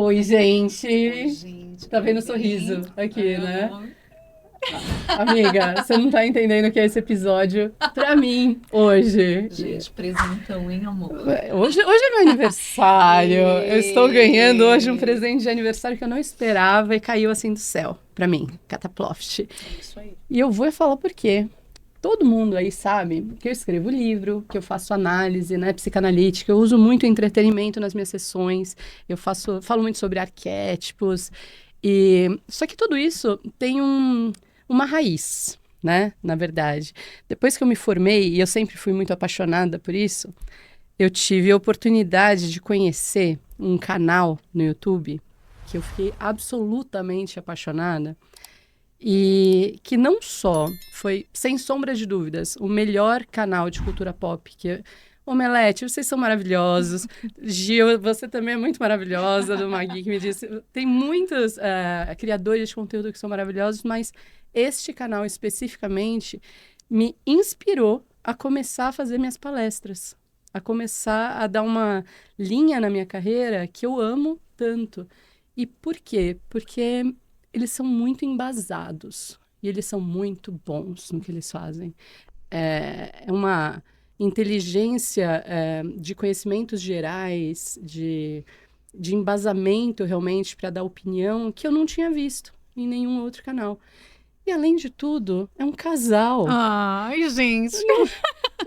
Oi, gente. Oi, gente. Tá vendo o tudo bem? sorriso aqui, né? Aham. Amiga, você não tá entendendo o que é esse episódio pra mim hoje. Gente, presentão, hein, amor? Hoje é meu aniversário. Eu estou ganhando hoje um Ê. presente de aniversário que eu não esperava e caiu assim do céu pra mim, cataploft. É isso aí. E eu vou falar por quê. Todo mundo aí sabe que eu escrevo livro, que eu faço análise, né, psicanalítica, eu uso muito entretenimento nas minhas sessões, falo muito sobre arquétipos, e só que tudo isso tem uma raiz, né, na verdade. Depois que eu me formei, e eu sempre fui muito apaixonada por isso, eu tive a oportunidade de conhecer um canal no YouTube que eu fiquei absolutamente apaixonada, e que não só foi, sem sombra de dúvidas, o melhor canal de cultura pop que... Omelete, vocês são maravilhosos. Gil, você também é muito maravilhosa, do Magui, que me disse. Tem muitos criadores de conteúdo que são maravilhosos, mas este canal especificamente me inspirou a começar a fazer minhas palestras, a começar a dar uma linha na minha carreira que eu amo tanto. E por quê? Porque eles são muito embasados e eles são muito bons no que eles fazem. É uma inteligência de conhecimentos gerais, de embasamento realmente para dar opinião que eu não tinha visto em nenhum outro canal. E além de tudo, é um casal. Ai, gente.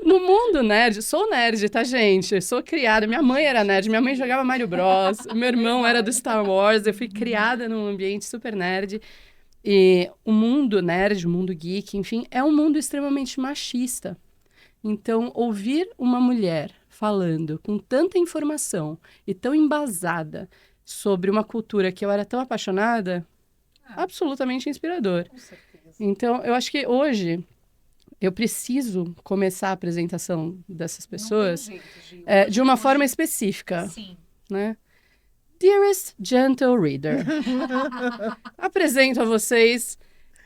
No mundo nerd, sou nerd, tá, gente? Eu sou criada. Minha mãe era nerd, minha mãe jogava Mario Bros. Meu irmão era do Star Wars. Eu fui criada num ambiente super nerd. E o mundo nerd, o mundo geek, enfim, é um mundo extremamente machista. Então, ouvir uma mulher falando com tanta informação e tão embasada sobre uma cultura que eu era tão apaixonada, absolutamente inspirador. Com certeza. Então, eu acho que hoje eu preciso começar a apresentação dessas pessoas Não tem jeito, Gil. de uma Hoje- forma específica, Sim. né? Dearest Gentle Reader, apresento a vocês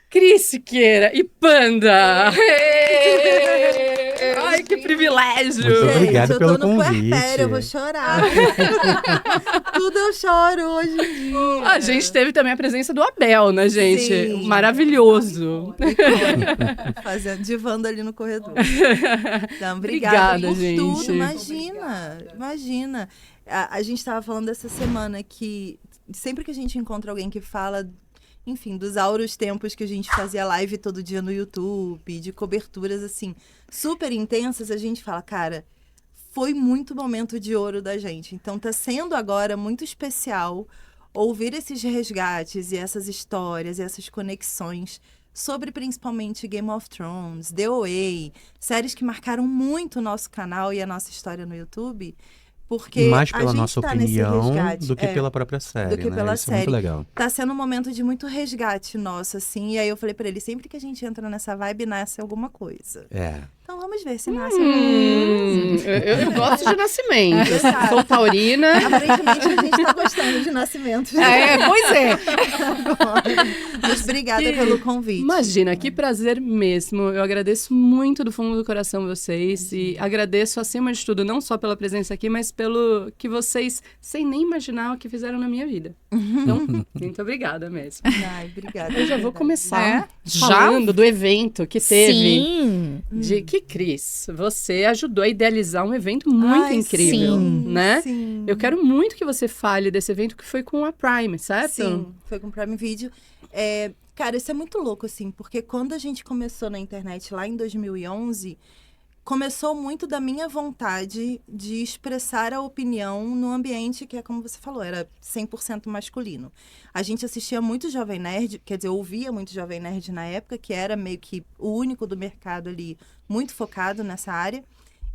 Cris Siqueira e Panda. Ai, que privilégio! Muito obrigado eu pelo tô no convite. puerpério, eu vou chorar. Tudo eu choro hoje em dia. A gente teve também a presença do Abel, né, gente? Sim. Maravilhoso. Fazendo divando ali no corredor. Então, Obrigada, obrigada por gente. tudo. Imagina. A gente estava falando essa semana que sempre que a gente encontra alguém que fala, enfim, dos áureos tempos que a gente fazia live todo dia no YouTube, de coberturas, assim, super intensas, a gente fala, cara, foi muito momento de ouro da gente. Então, tá sendo agora muito especial ouvir esses resgates e essas histórias e essas conexões sobre principalmente Game of Thrones, The OA, séries que marcaram muito o nosso canal e a nossa história no YouTube. Porque E mais a pela gente nossa tá nesse opinião resgate, do que pela própria série, do que né? pela Isso é muito série. legal. Tá sendo um momento de muito resgate nosso, assim. E aí eu falei pra ele, sempre que a gente entra nessa vibe, nasce alguma coisa. É. Então vamos ver se nasce alguma coisa. Eu gosto de nascimento. Exato. Sou taurina. Aparentemente a gente tá gostando de nascimentos. Pois é. Mas obrigada pelo convite. Imagina, que prazer mesmo. Eu agradeço muito do fundo do coração vocês e agradeço, acima de tudo, não só pela presença aqui, mas pelo que vocês, sem nem imaginar o que fizeram na minha vida. Então, muito obrigada mesmo. Ai, obrigada. Eu já vou começar Já? falando do evento que teve. Sim. Que, Cris, você ajudou a idealizar um evento muito Ai, incrível, sim, né? Sim. Eu quero muito que você fale desse evento que foi com a Prime, certo? Sim, foi com o Prime Video. Cara, isso é muito louco, assim, porque quando a gente começou na internet lá em 2011, começou muito da minha vontade de expressar a opinião no ambiente que é como você falou, era 100% masculino. A gente assistia muito Jovem Nerd, quer dizer, ouvia muito Jovem Nerd na época, que era meio que o único do mercado ali, muito focado nessa área.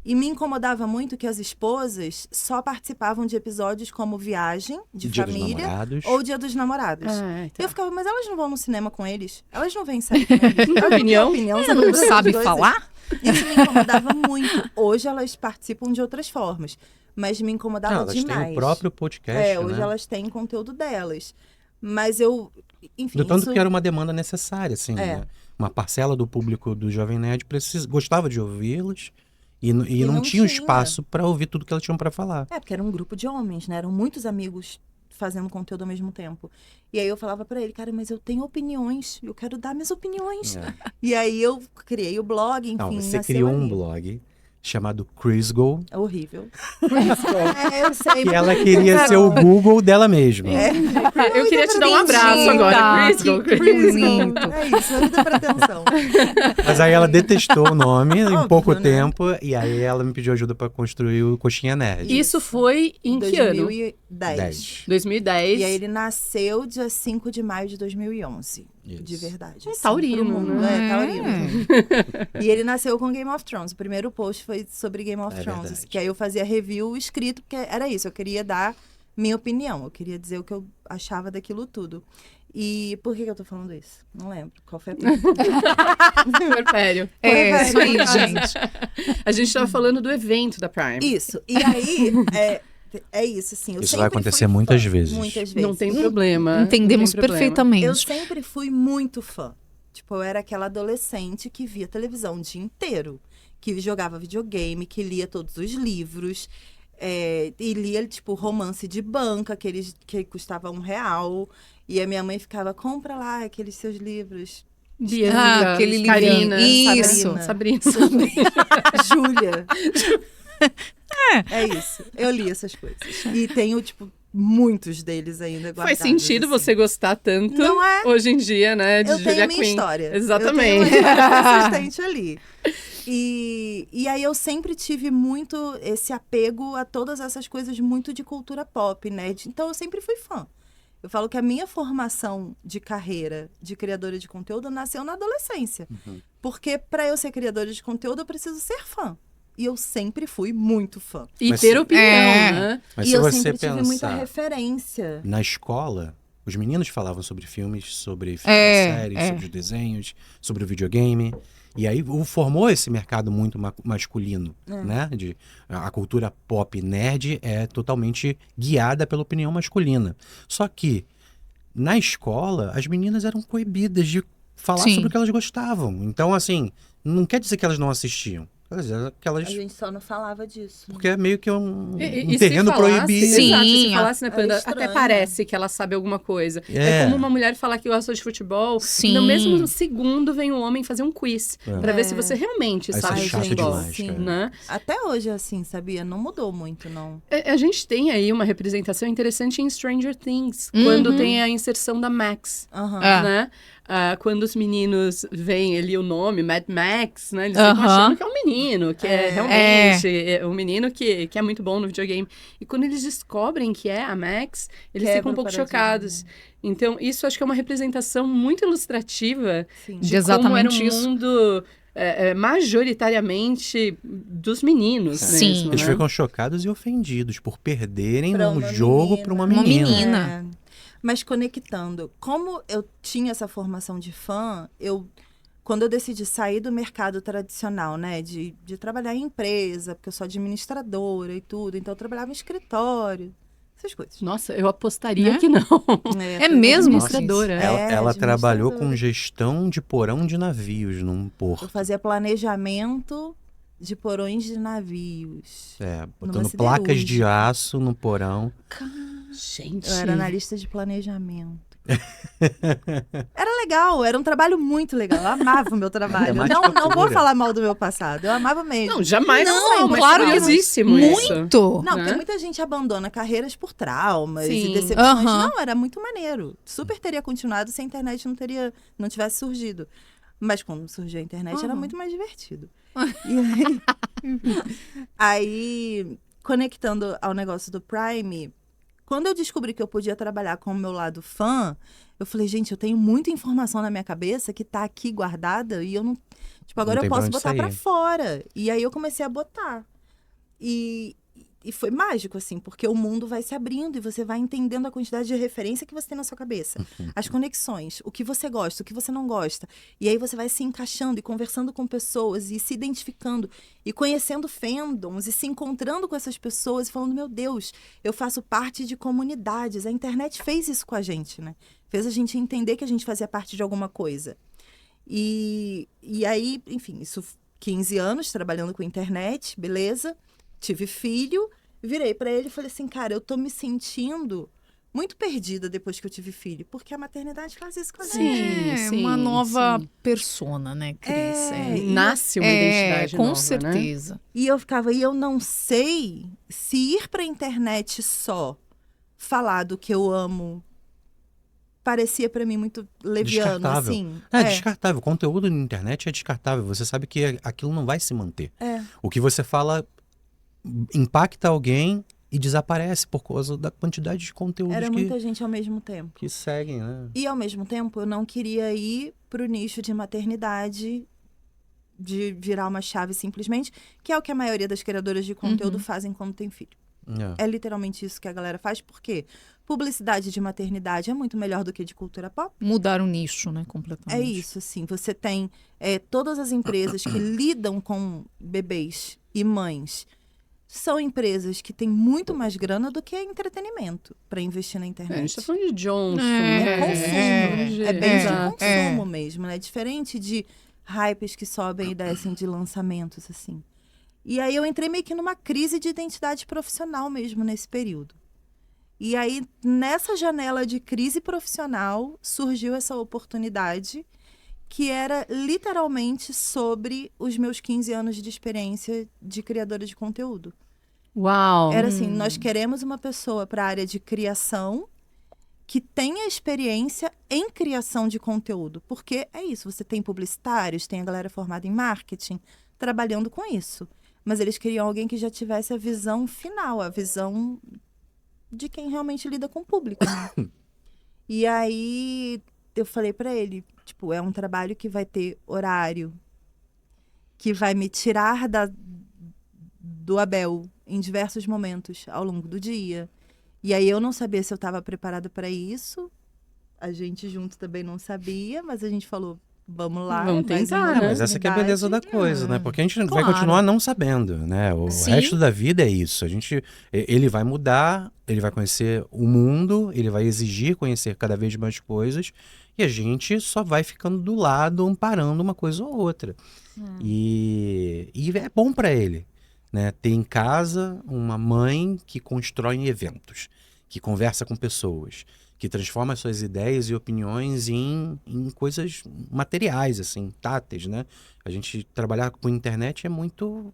E me incomodava muito que as esposas só participavam de episódios como Viagem, de Dia dos Família, Namorados. ou Dia dos Namorados. Tá. Eu ficava, mas elas não vão no cinema com eles? Elas não vêm sair com eles? Elas Opinião? têm opinião Não sobre as sabe coisas? falar? Isso me incomodava muito. Hoje elas participam de outras formas, mas me incomodava Não, elas demais. têm o próprio podcast, hoje né? elas têm conteúdo delas. Mas eu, enfim, Do tanto isso... que era uma demanda necessária, assim, né? Uma parcela do público do Jovem Nerd gostava de ouvi-los e não tinha o espaço para ouvir tudo que elas tinham para falar. Porque era um grupo de homens, né? Eram muitos amigos fazendo conteúdo ao mesmo tempo. E aí eu falava pra ele, cara, mas eu tenho opiniões, eu quero dar minhas opiniões. E aí eu criei o blog, enfim. Não, você nasceu criou ali. um blog chamado Crisgo, É horrível. Eu sei. que ela queria ser o Google dela mesma. Eu queria te dar um Entendi, abraço agora, tá. Crisco. Bonito. É isso, muita pretensão. Mas aí ela detestou o nome em Óbvio, pouco né? tempo, e aí ela me pediu ajuda pra construir o Coxinha Nerd. Isso foi em que ano? 2010. 2010. E aí ele nasceu dia 5 de maio de 2011. Isso. De verdade. Um assim, taurino, pro mundo. né? Taurino. E ele nasceu com Game of Thrones. O primeiro post foi sobre Game of É Thrones. verdade. Que aí eu fazia review escrito, porque era isso. Eu queria dar minha opinião. Eu queria dizer o que eu achava daquilo tudo. E por que eu tô falando isso? Não lembro. Qual foi a pergunta? Puerpério. É, isso aí, gente. A gente tava falando do evento da Prime. Isso. E aí, é isso, assim. Eu Isso sempre vai acontecer fui muitas fã, vezes. Muitas vezes. Não tem problema. Entendemos não tem problema. perfeitamente. Eu sempre fui muito fã. Tipo, eu era aquela adolescente que via televisão o dia inteiro. Que jogava videogame, que lia todos os livros. E lia, tipo, romance de banca, aqueles que custava R$1. E a minha mãe ficava, compra lá aqueles seus livros. Bianca, aquele Karina, livrinho. Isso. Sabrina. Júlia. É isso. Eu li essas coisas. E tenho, tipo, muitos deles ainda guardados. Faz sentido assim. você gostar tanto Não é? hoje em dia, né? De Eu Julia tenho minha Quinn. história. Exatamente. Eu tenho uma história consistente ali. E aí eu sempre tive muito esse apego a todas essas coisas muito de cultura pop, né? Então eu sempre fui fã. Eu falo que a minha formação de carreira de criadora de conteúdo nasceu na adolescência. Porque para eu ser criadora de conteúdo eu preciso ser fã. E eu sempre fui muito fã. E Mas ter se- opinião, É. né? Mas E se eu você sempre tive muita pensar referência. na escola, os meninos falavam sobre filmes, sobre séries, sobre os desenhos, sobre o videogame. E aí formou esse mercado muito masculino, né? A cultura pop nerd é totalmente guiada pela opinião masculina. Só que na escola, as meninas eram coibidas de falar Sim. sobre o que elas gostavam. Então, assim, não quer dizer que elas não assistiam. Quer dizer que elas... A gente só não falava disso. Porque é meio que um E se terreno falasse, proibido. Sim. Exato, se falasse, né, Era Panda, estranho. até parece que ela sabe alguma coisa. É. É como uma mulher falar que gosta de futebol, Sim. no mesmo segundo vem um homem fazer um quiz, pra ver se você realmente Aí isso é sabe de chato futebol, demais, sim. cara. né? Até hoje é assim, sabia? Não mudou muito, não. A gente tem aí uma representação interessante em Stranger Things, Uhum. quando tem a inserção da Max, Aham. Ah. né? Quando os meninos veem ali o nome, Mad Max, né? Eles ficam Aham. achando que é um menino, que é realmente um menino que é muito bom no videogame. E quando eles descobrem que é a Max, eles Quebra ficam um o pouco paradigma. chocados. Então, isso acho que é uma representação muito ilustrativa Sim. de Exatamente como era isso. um mundo majoritariamente dos meninos Sim. mesmo, Eles né? ficam chocados e ofendidos por perderem Pra um uma jogo menina. para uma Uma menina. menina. É. Mas conectando, como eu tinha essa formação de fã, quando eu decidi sair do mercado tradicional, né, de trabalhar em empresa, porque eu sou administradora e tudo, então eu trabalhava em escritório, essas coisas. Nossa, eu apostaria Né? que não. É mesmo? Administradora. Ela trabalhou com administradora. gestão de porão de navios num Eu porto. fazia planejamento de porões de navios. Botando placas de siderúrgica. aço no porão. Gente. Eu era analista de planejamento. Era legal, era um trabalho muito legal. Eu amava o meu trabalho. Matemática Não vou pura. falar mal do meu passado. Eu amava mesmo. Não, jamais. Não, mas claro que não. curiosíssimo isso. Muito! Não, né? porque muita gente abandona carreiras por traumas Sim. e decepções. Aham. Não, era muito maneiro. Super teria continuado se a internet não tivesse surgido. Mas quando surgiu a internet era Aham. muito mais divertido. E aí, conectando ao negócio do Prime, quando eu descobri que eu podia trabalhar com o meu lado fã, eu falei, gente, eu tenho muita informação na minha cabeça que tá aqui guardada e eu não. Tipo, agora Não tem eu pra posso onde botar pra sair. fora. E aí eu comecei a botar. E foi mágico, assim, porque o mundo vai se abrindo e você vai entendendo a quantidade de referência que você tem na sua cabeça. As conexões, o que você gosta, o que você não gosta. E aí você vai se encaixando e conversando com pessoas e se identificando e conhecendo fandoms e se encontrando com essas pessoas e falando, meu Deus, eu faço parte de comunidades. A internet fez isso com a gente, né? Fez a gente entender que a gente fazia parte de alguma coisa. E aí, enfim, isso 15 anos trabalhando com internet, beleza. Tive filho, virei pra ele e falei assim, cara, eu tô me sentindo muito perdida depois que eu tive filho, porque a maternidade faz isso com a Sim, gente. Uma nova sim. persona, né, Cris? Nasce uma identidade com nova, certeza. né? E eu não sei se ir pra internet só falar do que eu amo parecia pra mim muito leviano, Descartável. assim. Descartável. O conteúdo na internet é descartável. Você sabe que aquilo não vai se manter. É. O que você fala impacta alguém e desaparece por causa da quantidade de conteúdos Era muita gente ao mesmo tempo. que seguem, né? E ao mesmo tempo, eu não queria ir pro nicho de maternidade, de virar uma chave simplesmente, que é o que a maioria das criadoras de conteúdo fazem quando tem filho. É literalmente isso que a galera faz, porque publicidade de maternidade é muito melhor do que de cultura pop. Mudar o nicho, né, completamente. É isso, assim. Você tem todas as empresas que lidam com bebês e mães. São empresas que têm muito mais grana do que entretenimento para investir na A internet. gente tá falando de Johnson. É consumo. É bem de Exato. consumo mesmo, né? Diferente de hypes que sobem e descem de lançamentos, assim. E aí eu entrei meio que numa crise de identidade profissional mesmo nesse período. E aí, nessa janela de crise profissional, surgiu essa oportunidade que era literalmente sobre os meus 15 anos de experiência de criadora de conteúdo. Uau! Era assim, nós queremos uma pessoa para a área de criação que tenha experiência em criação de conteúdo. Porque é isso, você tem publicitários, tem a galera formada em marketing, trabalhando com isso. Mas eles queriam alguém que já tivesse a visão final, a visão de quem realmente lida com o público. E aí eu falei para ele, tipo, é um trabalho que vai ter horário, que vai me tirar do Abel em diversos momentos ao longo do dia. E aí eu não sabia se eu estava preparada para isso. A gente junto também não sabia, mas a gente falou, vamos lá. Vamos mais tentar, uma né? Mas essa que é a beleza da coisa, né? Porque a gente vai Claro. continuar não sabendo, né? O Sim. resto da vida é isso. Ele vai mudar, ele vai conhecer o mundo, ele vai exigir conhecer cada vez mais coisas e a gente só vai ficando do lado, amparando uma coisa ou outra. E é bom para ele, né? Ter em casa uma mãe que constrói eventos, que conversa com pessoas, que transforma suas ideias e opiniões em coisas materiais, assim, táteis, né? A gente trabalhar com internet é muito...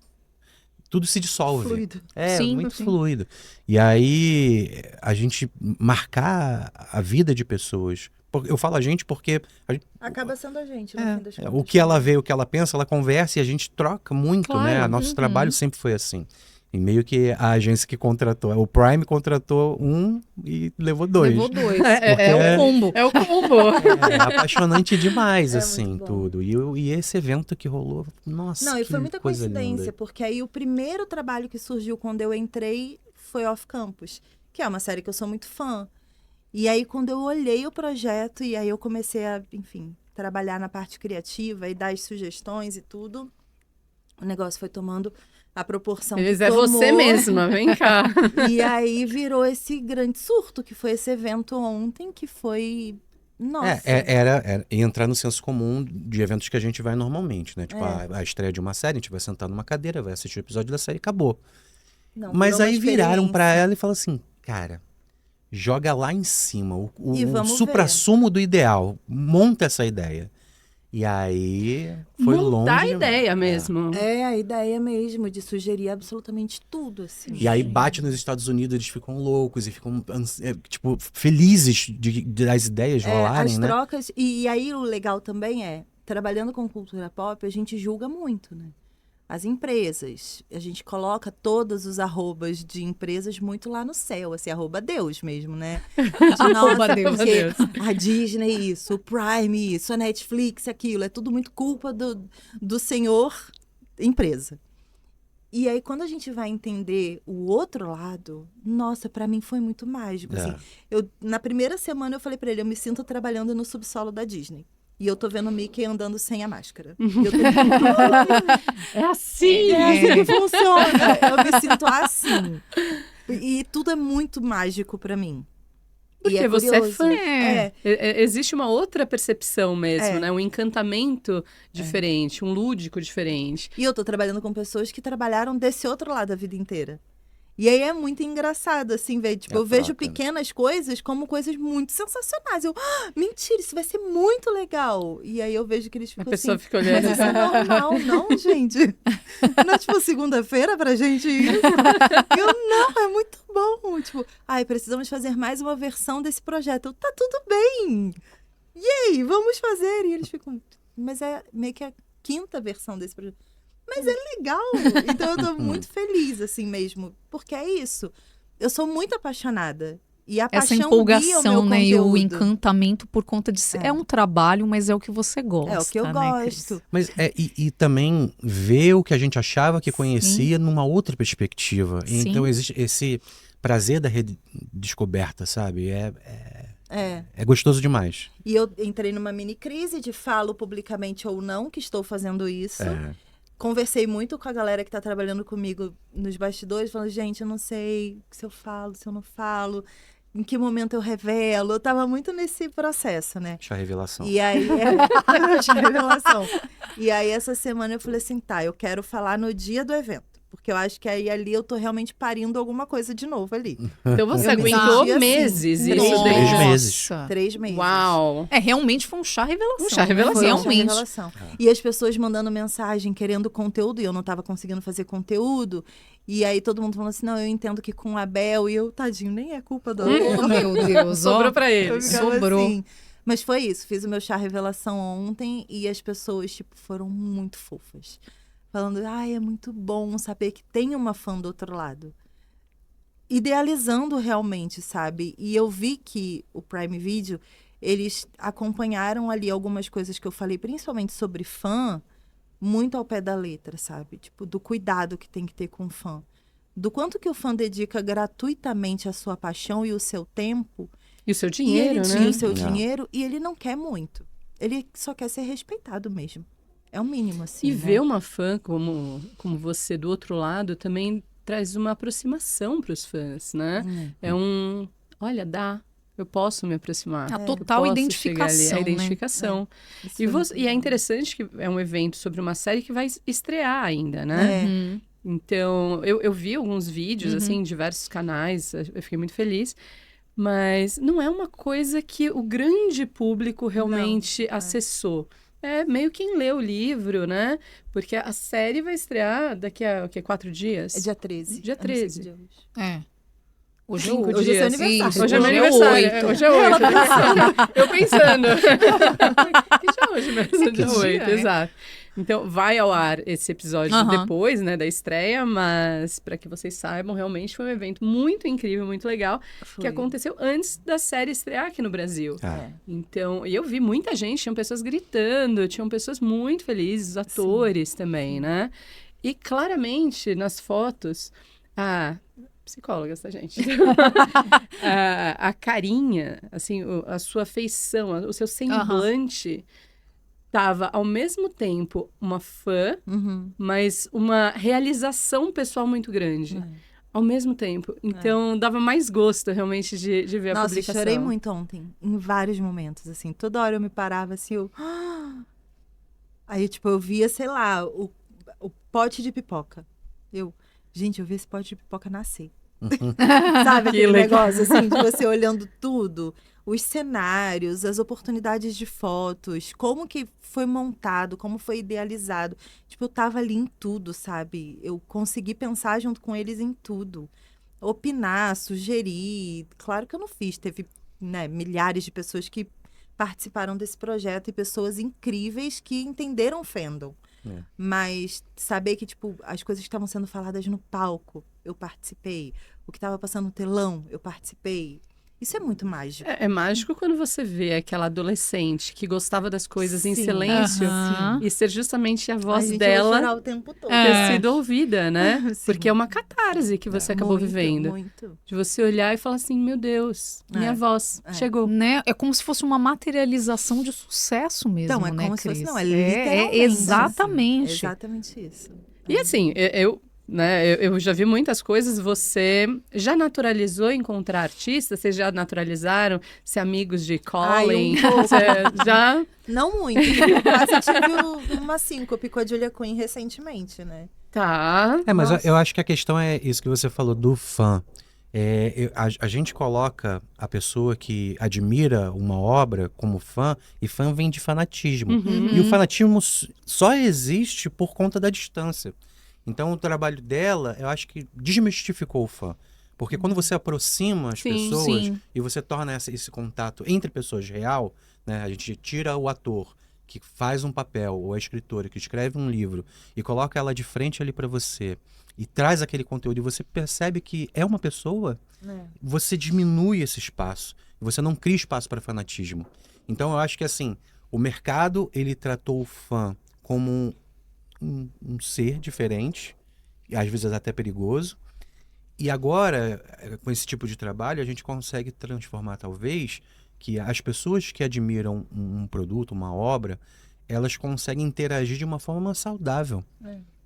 Tudo se dissolve. Fluido. É, Sim, muito sim. fluido. E aí, a gente marcar a vida de pessoas... Eu falo a gente porque... Acaba sendo a gente, no fim das contas. o que ela vê, o que ela pensa, ela conversa e a gente troca muito, Claro. né? Nosso trabalho sempre foi assim. E meio que a agência que contratou, o Prime contratou um e levou dois. Levou dois. Porque É o combo. É o combo. É apaixonante demais, É assim, muito bom. tudo. E esse evento que rolou, nossa, Não, e foi que muita coisa coincidência, linda. porque aí o primeiro trabalho que surgiu quando eu entrei foi Off Campus, que é uma série que eu sou muito fã. E aí, quando eu olhei o projeto, e aí eu comecei a, enfim, trabalhar na parte criativa e dar as sugestões e tudo, o negócio foi tomando a proporção Eles que é tomou. você mesma, vem cá. E aí virou esse grande surto, que foi esse evento ontem, que foi... Nossa! Era entrar no senso comum de eventos que a gente vai normalmente, né? Tipo, É. a estreia de uma série, a gente vai sentar numa cadeira, vai assistir o episódio da série e acabou. Não, Mas virou uma aí viraram pra experiência. ela e falaram assim, cara, joga lá em cima, E o vamos suprassumo do ideal, monta essa ideia. E aí foi longe. Montar a ideia mesmo. É a ideia mesmo de sugerir absolutamente tudo, assim. E aí bate nos Estados Unidos, eles ficam loucos e ficam, tipo, felizes das ideias rolarem, as né? trocas. E aí o legal também é, trabalhando com cultura pop, a gente julga muito, né? As empresas. A gente coloca todos os arrobas de empresas muito lá no céu, assim, arroba Deus mesmo, né? Arroba Deus. Porque a Disney isso, o Prime isso, a Netflix aquilo. É tudo muito culpa do senhor empresa. E aí, quando a gente vai entender o outro lado, nossa, pra mim foi muito mágico. Assim, na primeira semana eu falei pra ele, eu me sinto trabalhando no subsolo da Disney. E eu tô vendo o Mickey andando sem a máscara. E eu tô... É assim. É assim que funciona. Eu me sinto assim. E tudo é muito mágico pra mim. Porque E é você é curioso. fã. É. Existe uma outra percepção mesmo, É. né? Um encantamento diferente, um lúdico diferente. E eu tô trabalhando com pessoas que trabalharam desse outro lado a vida inteira. E aí é muito engraçado, assim, ver. Tipo, É a eu vejo troca, né? pequenas coisas como coisas muito sensacionais. Eu, mentira, isso vai ser muito legal. E aí eu vejo que eles A ficam pessoa assim, fica olhando. mas isso é normal, não, gente? Não é tipo segunda-feira pra gente isso? E eu, não, é muito bom. Tipo, precisamos fazer mais uma versão desse projeto. Tá tudo bem. E aí, vamos fazer. E eles ficam, mas é meio que a 5ª versão desse projeto. Mas é legal. Então eu tô muito feliz, assim mesmo. Porque é isso. Eu sou muito apaixonada. E a Essa paixão guia o meu empolgação, né? E o conteúdo. encantamento por conta de ser. É um trabalho, mas é o que você gosta. É o que eu né, Cris? gosto. Mas e também ver o que a gente achava que conhecia numa outra perspectiva. Sim. Então existe esse prazer da redescoberta, sabe? É gostoso demais. E eu entrei numa mini crise de falo publicamente ou não que estou fazendo isso. Conversei muito com a galera que tá trabalhando comigo nos bastidores, falando, gente, eu não sei se eu falo, se eu não falo, em que momento eu revelo. Eu tava muito nesse processo, né? Chá revelação. E aí, chá revelação. E aí, essa semana eu falei assim, tá, eu quero falar no dia do evento. Porque eu acho que aí ali eu tô realmente parindo alguma coisa de novo ali. Então você Eu me aguentou senti assim, meses isso três dentro. meses. 3 meses. Uau! Realmente foi um chá revelação. Um chá revelação. Né? Foi uma Realmente. revelação. E as pessoas mandando mensagem, querendo conteúdo, e eu não tava conseguindo fazer conteúdo. E aí todo mundo falando assim, não, eu entendo que com o Abel, e eu, tadinho, nem é culpa do Abel. Oh, meu Deus. Sobrou pra Eu ele. ficava Sobrou. assim. Mas foi isso, fiz o meu chá revelação ontem e as pessoas, tipo, foram muito fofas. Falando, é muito bom saber que tem uma fã do outro lado. Idealizando realmente, sabe? E eu vi que o Prime Video, eles acompanharam ali algumas coisas que eu falei, principalmente sobre fã, muito ao pé da letra, sabe? Tipo, do cuidado que tem que ter com o fã. Do quanto que o fã dedica gratuitamente a sua paixão e o seu tempo. E o seu E dinheiro, ele né? tinha o seu Não. dinheiro e ele não quer muito. Ele só quer ser respeitado mesmo. É o mínimo, assim. E né? ver uma fã como você do outro lado também traz uma aproximação para os fãs, né? É um, olha, eu posso me aproximar. A eu total posso identificação, chegar ali, a né? identificação. Isso E, foi muito e é legal. interessante que é um evento sobre uma série que vai estrear ainda, né? É. Uhum. Então, eu vi alguns vídeos, assim, em diversos canais, eu fiquei muito feliz. Mas não é uma coisa que o grande público realmente acessou. É meio quem lê o livro, né? Porque a série vai estrear daqui a 4 dias? É dia 13. Dia Eu não sei 13. que dia é hoje. É. Hoje, 5 Hoje é seu dias. aniversário. Isso, Hoje é meu hoje é aniversário. 8. Hoje é 8. Eu pensando. Que dia é hoje mesmo? Dia dia 8, é? exato. Então, vai ao ar esse episódio depois, né, da estreia, mas para que vocês saibam, realmente foi um evento muito incrível, muito legal, que aconteceu antes da série estrear aqui no Brasil. Então, e eu vi muita gente, tinham pessoas gritando, tinham pessoas muito felizes, os atores também, né? E claramente, nas fotos, psicólogas, tá, gente? A carinha, assim, a sua feição, o seu semblante tava, ao mesmo tempo, uma fã, mas uma realização pessoal muito grande. Ao mesmo tempo. Então, dava mais gosto, realmente, de ver a Nossa, eu publicação. chorei muito ontem, em vários momentos, assim. Toda hora eu me parava, assim, Aí, tipo, eu via, sei lá, o pote de pipoca. Gente, eu vi esse pote de pipoca nascer. Sabe aquele negócio, assim, de você olhando tudo? Os cenários, as oportunidades de fotos, como que foi montado, como foi idealizado. Tipo, eu tava ali em tudo, sabe? Eu consegui pensar junto com eles em tudo. Opinar, sugerir. Claro que eu não fiz. Teve, né, milhares de pessoas que participaram desse projeto e pessoas incríveis que entenderam o fandom. Mas saber que, tipo, as coisas que estavam sendo faladas no palco, eu participei. O que estava passando no telão, eu participei. Isso é muito mágico. É mágico quando você vê aquela adolescente que gostava das coisas em Sim. silêncio Aham. e ser justamente a A voz gente vai dela chorar o tempo todo. ter sido ouvida, né? Sim. Porque é uma catarse que você acabou Muito, vivendo. Muito. De você olhar e falar assim, meu Deus, minha voz chegou. Né? É como se fosse uma materialização de sucesso mesmo, Então, é né, como se Cris? fosse... Não, é literalmente. exatamente. Assim, exatamente isso. E assim, eu já vi muitas coisas, você já naturalizou encontrar artistas? Vocês já naturalizaram ser amigos de Colin? um pouco. Você já... Não muito. Eu quase tive uma síncope com a Julia Quinn recentemente, né? Tá. Mas Nossa. eu acho que a questão é isso que você falou do fã. A gente coloca a pessoa que admira uma obra como fã, e fã vem de fanatismo. E o fanatismo só existe por conta da distância. Então o trabalho dela, eu acho que desmistificou o fã. Porque quando você aproxima as pessoas e você torna esse contato entre pessoas real, né, a gente tira o ator que faz um papel, ou a escritora que escreve um livro, e coloca ela de frente ali para você, e traz aquele conteúdo, e você percebe que é uma pessoa, você diminui esse espaço. Você não cria espaço para fanatismo. Então eu acho que assim, o mercado, ele tratou o fã como um ser diferente, e às vezes até perigoso. E agora, com esse tipo de trabalho, a gente consegue transformar, talvez, que as pessoas que admiram um produto, uma obra, elas conseguem interagir de uma forma saudável,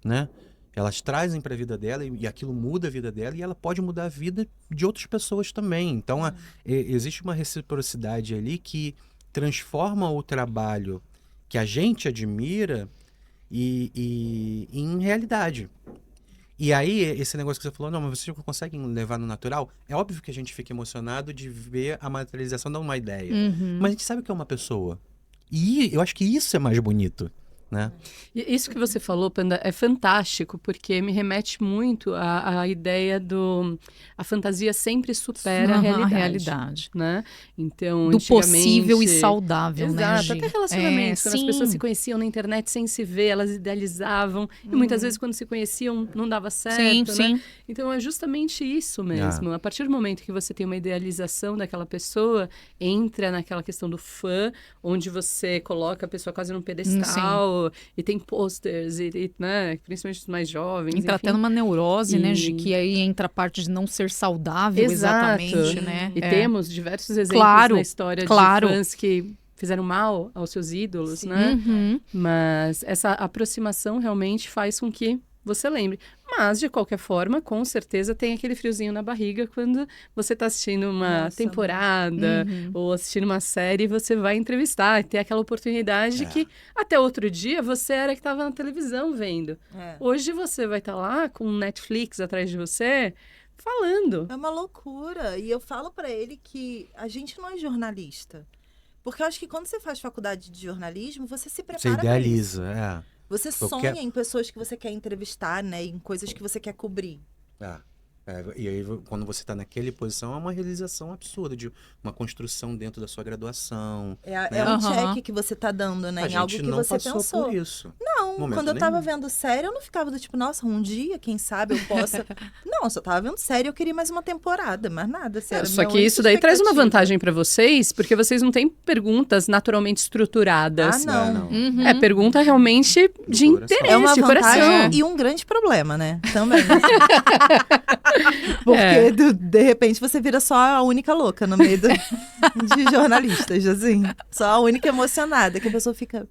né? Elas trazem para a vida dela e aquilo muda a vida dela, e ela pode mudar a vida de outras pessoas também. Então, existe uma reciprocidade ali que transforma o trabalho que a gente admira em realidade. E aí, esse negócio que você falou, não, mas vocês conseguem levar no natural? É óbvio que a gente fica emocionado de ver a materialização de uma ideia. Mas a gente sabe que é uma pessoa. E eu acho que isso é mais bonito, né? E isso que você falou, Panda, é fantástico, porque me remete muito à ideia a fantasia sempre supera a realidade. Né? Então, do possível e saudável, exato, né, Gi? até relacionamentos, quando as pessoas se conheciam na internet sem se ver, elas idealizavam, e muitas vezes quando se conheciam não dava certo, né? Então é justamente isso mesmo. A partir do momento que você tem uma idealização daquela pessoa, entra naquela questão do fã, onde você coloca a pessoa quase num pedestal, e tem posters, né? Principalmente os mais jovens. Entra até numa neurose, né, Gi? Que aí entra a parte de não ser saudável, exatamente, né? E temos diversos exemplos na história de fãs que fizeram mal aos seus ídolos, né? Mas essa aproximação realmente faz com que você lembre. Mas, de qualquer forma, com certeza tem aquele friozinho na barriga quando você está assistindo uma temporada ou assistindo uma série, e você vai entrevistar e ter aquela oportunidade que até outro dia você era que estava na televisão vendo. Hoje você vai estar lá com Netflix atrás de você falando. É uma loucura. E eu falo para ele que a gente não é jornalista. Porque eu acho que quando você faz faculdade de jornalismo, você se prepara. Você idealiza, Você sonha em pessoas que você quer entrevistar, né? Em coisas que você quer cobrir. E aí, quando você está naquela posição, é uma realização absurda, de uma construção dentro da sua graduação. É um check que você tá dando, né? Em algo que você pensou. A gente não passou por isso. Não, quando eu tava vendo série, eu não ficava do tipo, nossa, um dia, quem sabe, eu possa... Não, eu só tava vendo série, eu queria mais uma temporada, mais nada. Só que isso daí traz uma vantagem para vocês, porque vocês não têm perguntas naturalmente estruturadas. Não. É pergunta realmente de interesse, é uma de vantagem coração. E um grande problema, né? Também. Porque, de repente, você vira só a única louca no meio de jornalistas, assim. Só a única emocionada, que a pessoa fica...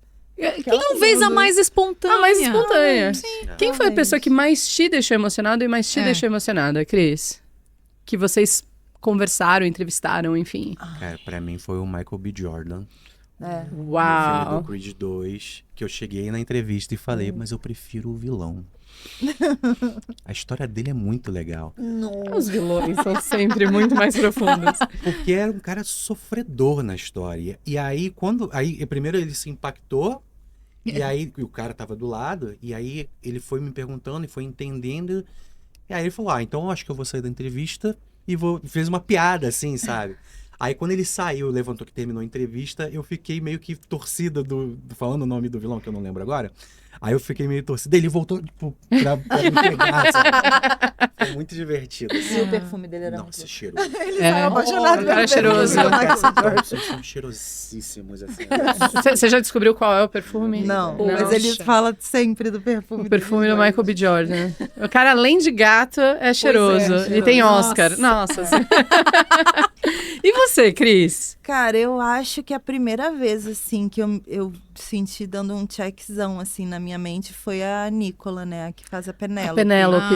Talvez a mais espontânea. A mais espontânea. Sim, Quem foi a pessoa que mais te deixou emocionado e mais te deixou emocionada, Cris? Que vocês conversaram, entrevistaram, enfim. Cara, pra mim foi o Michael B. Jordan. Uau! No filme do Creed 2, que eu cheguei na entrevista e falei, mas eu prefiro o vilão. A história dele é muito legal. Os vilões são sempre muito mais profundos. Porque era um cara sofredor na história. E aí, primeiro ele se impactou, e aí o cara tava do lado, e aí ele foi me perguntando e foi entendendo. E aí ele falou, então eu acho que eu vou sair da entrevista e fez uma piada, assim, sabe? Aí quando ele saiu, levantou que terminou a entrevista, eu fiquei meio que torcida falando o nome do vilão, que eu não lembro agora. Aí eu fiquei meio torcida. Ele voltou, tipo, pra me pegar, sabe? Foi muito divertido. E o perfume dele era muito cheiro. Ele saiu apaixonado pelo cara cheiroso. Vocês são cheirosíssimos, assim. Você já descobriu qual é o perfume? Não, mas ele fala sempre do perfume. O perfume do Michael B. Jordan. O cara, além de gato, é cheiroso. E tem Oscar. Nossa. E você, Cris? Cara, eu acho que a primeira vez, assim, que eu senti dando um checkzão, assim, na minha mente foi a Nicola, né? A que faz a Penélope. A Penélope.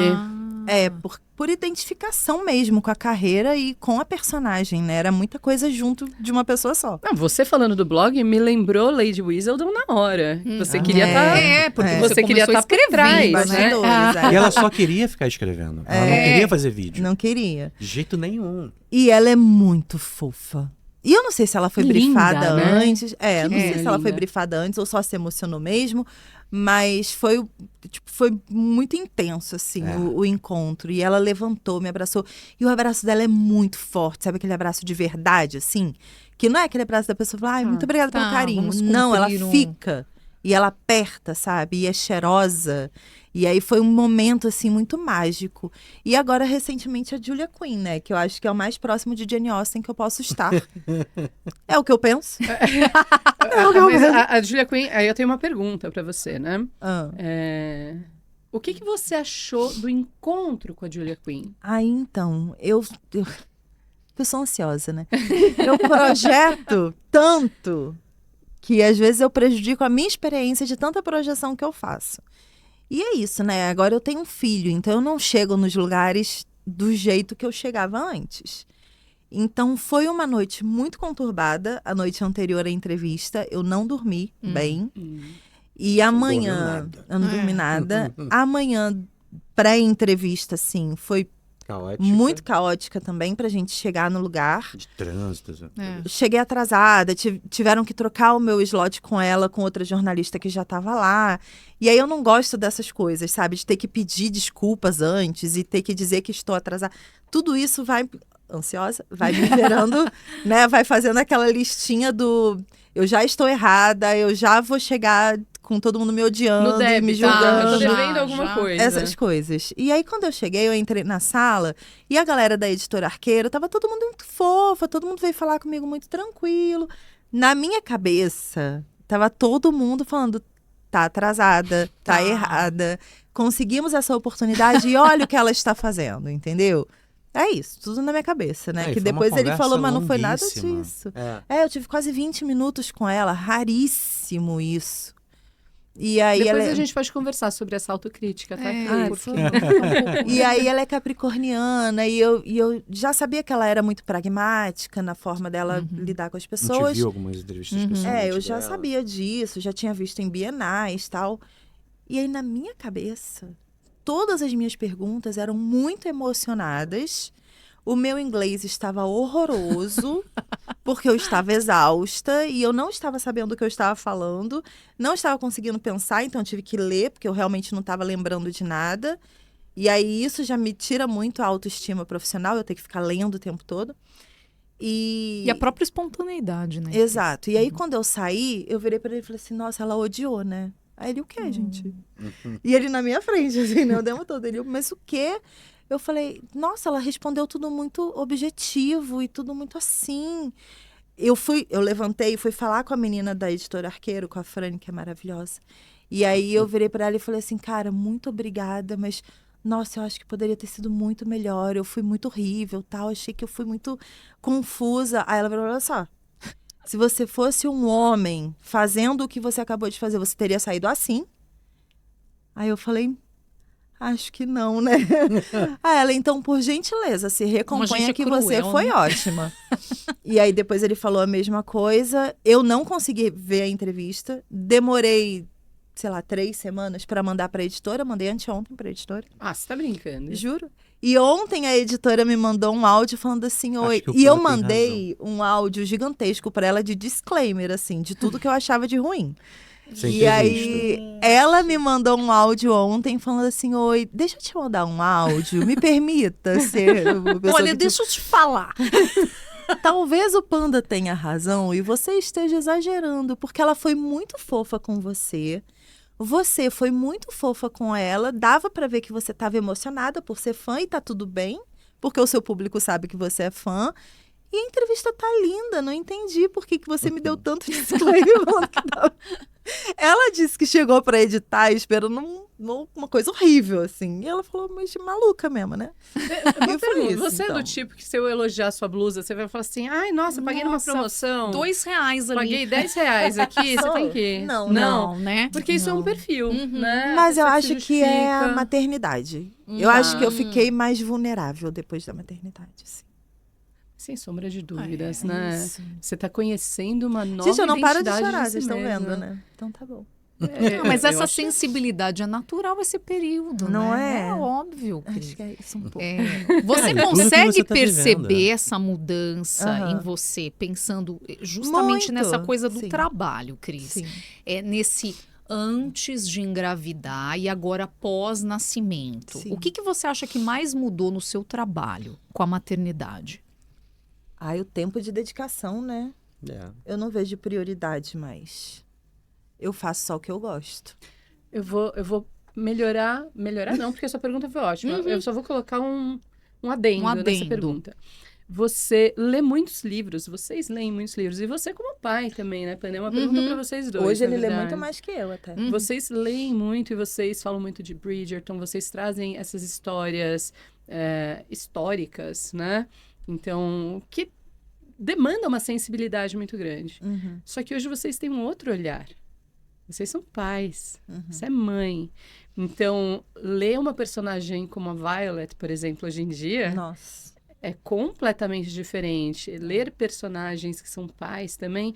Por identificação mesmo com a carreira e com a personagem, né? Era muita coisa junto de uma pessoa só. Não, você falando do blog me lembrou Lady Whistledown na hora. Você queria estar... porque você queria estar por trás, né? E ela só queria ficar escrevendo. Ela não queria fazer vídeo. Não queria. De jeito nenhum. E ela é muito fofa. E eu não sei se ela foi brifada né? antes. Eu não sei se ela foi brifada antes ou só se emocionou mesmo. Mas foi muito intenso, assim, o encontro. E ela levantou, me abraçou. E o abraço dela é muito forte. Sabe aquele abraço de verdade, assim? Que não é aquele abraço da pessoa que fala, muito obrigada pelo carinho. Não, ela fica. E ela aperta, sabe? E é cheirosa. E aí foi um momento, assim, muito mágico. E agora, recentemente, a Julia Quinn, né? Que eu acho que é o mais próximo de Jane Austen que eu posso estar. É o que eu penso. Mas a Julia Quinn, aí eu tenho uma pergunta pra você, né? O que você achou do encontro com a Julia Quinn? Então, eu sou ansiosa, né? Eu projeto tanto que às vezes eu prejudico a minha experiência de tanta projeção que eu faço. E é isso, né? Agora eu tenho um filho, então eu não chego nos lugares do jeito que eu chegava antes. Então foi uma noite muito conturbada, a noite anterior à entrevista. Eu não dormi bem. E amanhã, eu não dormi nada. Amanhã, pré-entrevista, assim, foi muito caótica também pra gente chegar no lugar. De trânsito. Cheguei atrasada, tiveram que trocar o meu slot com ela, com outra jornalista que já tava lá. E aí eu não gosto dessas coisas, sabe? De ter que pedir desculpas antes e ter que dizer que estou atrasada. Tudo isso vai... Ansiosa? Vai me gerando, né? Vai fazendo aquela listinha do... Eu já estou errada, eu já vou chegar com todo mundo me odiando, me julgando. Eu tô devendo alguma coisa. Essas coisas. E aí, quando eu cheguei, eu entrei na sala e a galera da Editora Arqueiro, tava todo mundo muito fofa, todo mundo veio falar comigo muito tranquilo. Na minha cabeça, tava todo mundo falando, tá atrasada, tá errada. Conseguimos essa oportunidade e olha o que ela está fazendo, entendeu? É isso, tudo na minha cabeça, né? Que depois ele falou, mas não foi nada disso. Eu tive quase 20 minutos com ela, raríssimo isso. E aí depois a gente pode conversar sobre essa autocrítica, tá? E aí ela é capricorniana e eu já sabia que ela era muito pragmática na forma dela lidar com as pessoas. A gente viu algumas entrevistas pessoalmente eu já dela. sabia disso, já tinha visto em bienais e tal. E aí na minha cabeça... Todas as minhas perguntas eram muito emocionadas. O meu inglês estava horroroso, porque eu estava exausta e eu não estava sabendo o que eu estava falando. Não estava conseguindo pensar, então eu tive que ler, porque eu realmente não estava lembrando de nada. E aí isso já me tira muito a autoestima profissional, eu tenho que ficar lendo o tempo todo. E a própria espontaneidade, né? Exato. E aí quando eu saí, eu virei para ele e falei assim, nossa, ela odiou, né? Aí ele, o quê, gente? E ele na minha frente, assim, né? O tempo todo. Ele, mas o quê? Eu falei, nossa, ela respondeu tudo muito objetivo e tudo muito assim. Eu levantei e fui falar com a menina da Editora Arqueiro, com a Frane, que é maravilhosa. E aí eu virei para ela e falei assim, cara, muito obrigada, mas... Nossa, eu acho que poderia ter sido muito melhor. Eu fui muito horrível, tal. Achei que eu fui muito confusa. Aí ela falou, olha só. Se você fosse um homem fazendo o que você acabou de fazer, você teria saído assim? Aí eu falei, acho que não, né? Aí ela, então, por gentileza, se recomponha que cruel, você foi ótima. E aí depois ele falou a mesma coisa. Eu não consegui ver a entrevista. Demorei, sei lá, 3 semanas para mandar para a editora. Mandei anteontem para a editora. Ah, você tá brincando? Juro. E ontem a editora me mandou um áudio falando assim, oi. E eu mandei um áudio gigantesco para ela de disclaimer, assim, de tudo que eu achava de ruim. E aí, ela me mandou um áudio ontem falando assim, oi, deixa eu te mandar um áudio, me permita ser... Olha, deixa eu te falar. Talvez o Panda tenha razão e você esteja exagerando, porque ela foi muito fofa com você. Você foi muito fofa com ela, dava pra ver que você estava emocionada por ser fã e tá tudo bem, porque o seu público sabe que você é fã. E a entrevista tá linda, não entendi por que você me deu tanto disclaimer falando que tava... Ela disse que chegou pra editar esperando uma coisa horrível, assim. E ela falou, mas maluca mesmo, né? Eu foi isso, você é então. do tipo que se eu elogiar a sua blusa, você vai falar assim, ai, nossa, paguei numa promoção. R$2 ali. Paguei R$10 aqui, você tem que... Não, né? Porque isso é um perfil, né? Mas eu A pessoa acho se que é a justifica. maternidade. Eu acho que eu fiquei mais vulnerável depois da maternidade, assim. Sem sombra de dúvidas, É né? isso. Você tá conhecendo uma nova Gente, eu não paro de identidade chorar, si vocês estão mesma. vendo, né? Então tá bom. Não, mas Eu essa acho- sensibilidade é natural esse período, Não né? é? É óbvio, Cris. Acho que é isso um pouco. Você É, tudo que consegue você tá perceber vivendo, né? essa mudança Aham. em você, pensando justamente Muito, nessa coisa do sim. trabalho, Cris? Sim. É nesse antes de engravidar e agora pós-nascimento. Sim. O que você acha que mais mudou no seu trabalho com a maternidade? O tempo de dedicação, né? Eu não vejo prioridade mais. Eu faço só o que eu gosto. Eu vou melhorar não, porque a sua pergunta foi ótima. Eu só vou colocar um adendo nessa adendo. pergunta. Você lê muitos livros, vocês leem muitos livros, e você como pai também, né, Pan? É uma pergunta para vocês dois. Hoje na ele lê verdade. muito mais que eu, até. Vocês leem muito e vocês falam muito de Bridgerton, vocês trazem essas histórias históricas, né? Então, que demanda uma sensibilidade muito grande. Só que hoje vocês têm um outro olhar. Vocês são pais, você é mãe. Então, ler uma personagem como a Violet, por exemplo, hoje em dia, Nossa. é completamente diferente. Ler personagens que são pais também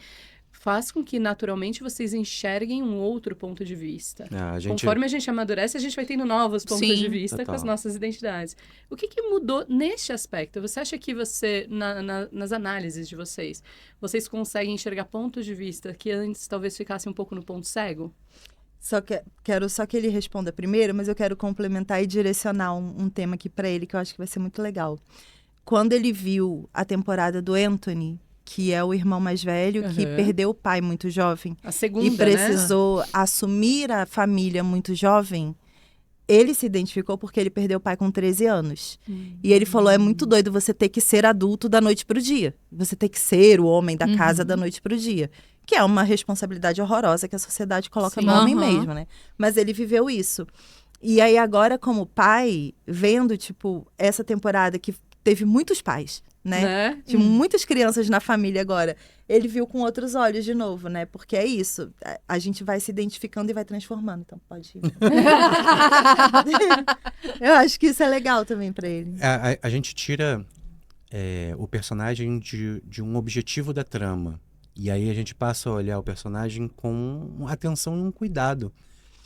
faz com que, naturalmente, vocês enxerguem um outro ponto de vista. Conforme a gente amadurece, a gente vai tendo novos pontos Sim, de vista total. com as nossas identidades. O que mudou neste aspecto? Você acha que você, nas análises de vocês conseguem enxergar pontos de vista que antes talvez ficassem um pouco no ponto cego? Quero só que ele responda primeiro, mas eu quero complementar e direcionar um tema aqui pra ele que eu acho que vai ser muito legal. Quando ele viu a temporada do Anthony, que é o irmão mais velho, que perdeu o pai muito jovem A segunda, e precisou assumir a família muito jovem, ele se identificou porque ele perdeu o pai com 13 anos. E ele falou, é muito doido você ter que ser adulto da noite pro dia. Você ter que ser o homem da casa da noite pro dia. Que é uma responsabilidade horrorosa que a sociedade coloca no homem mesmo, né? Mas ele viveu isso. E aí agora, como pai, vendo, tipo, essa temporada que teve muitos pais, né? Tinha muitas crianças na família agora. Ele viu com outros olhos de novo, né? Porque é isso. A gente vai se identificando e vai transformando. Então, pode ir. Eu acho que isso é legal também pra ele. A gente tira o personagem de um objetivo da trama. E aí a gente passa a olhar o personagem com atenção e um cuidado.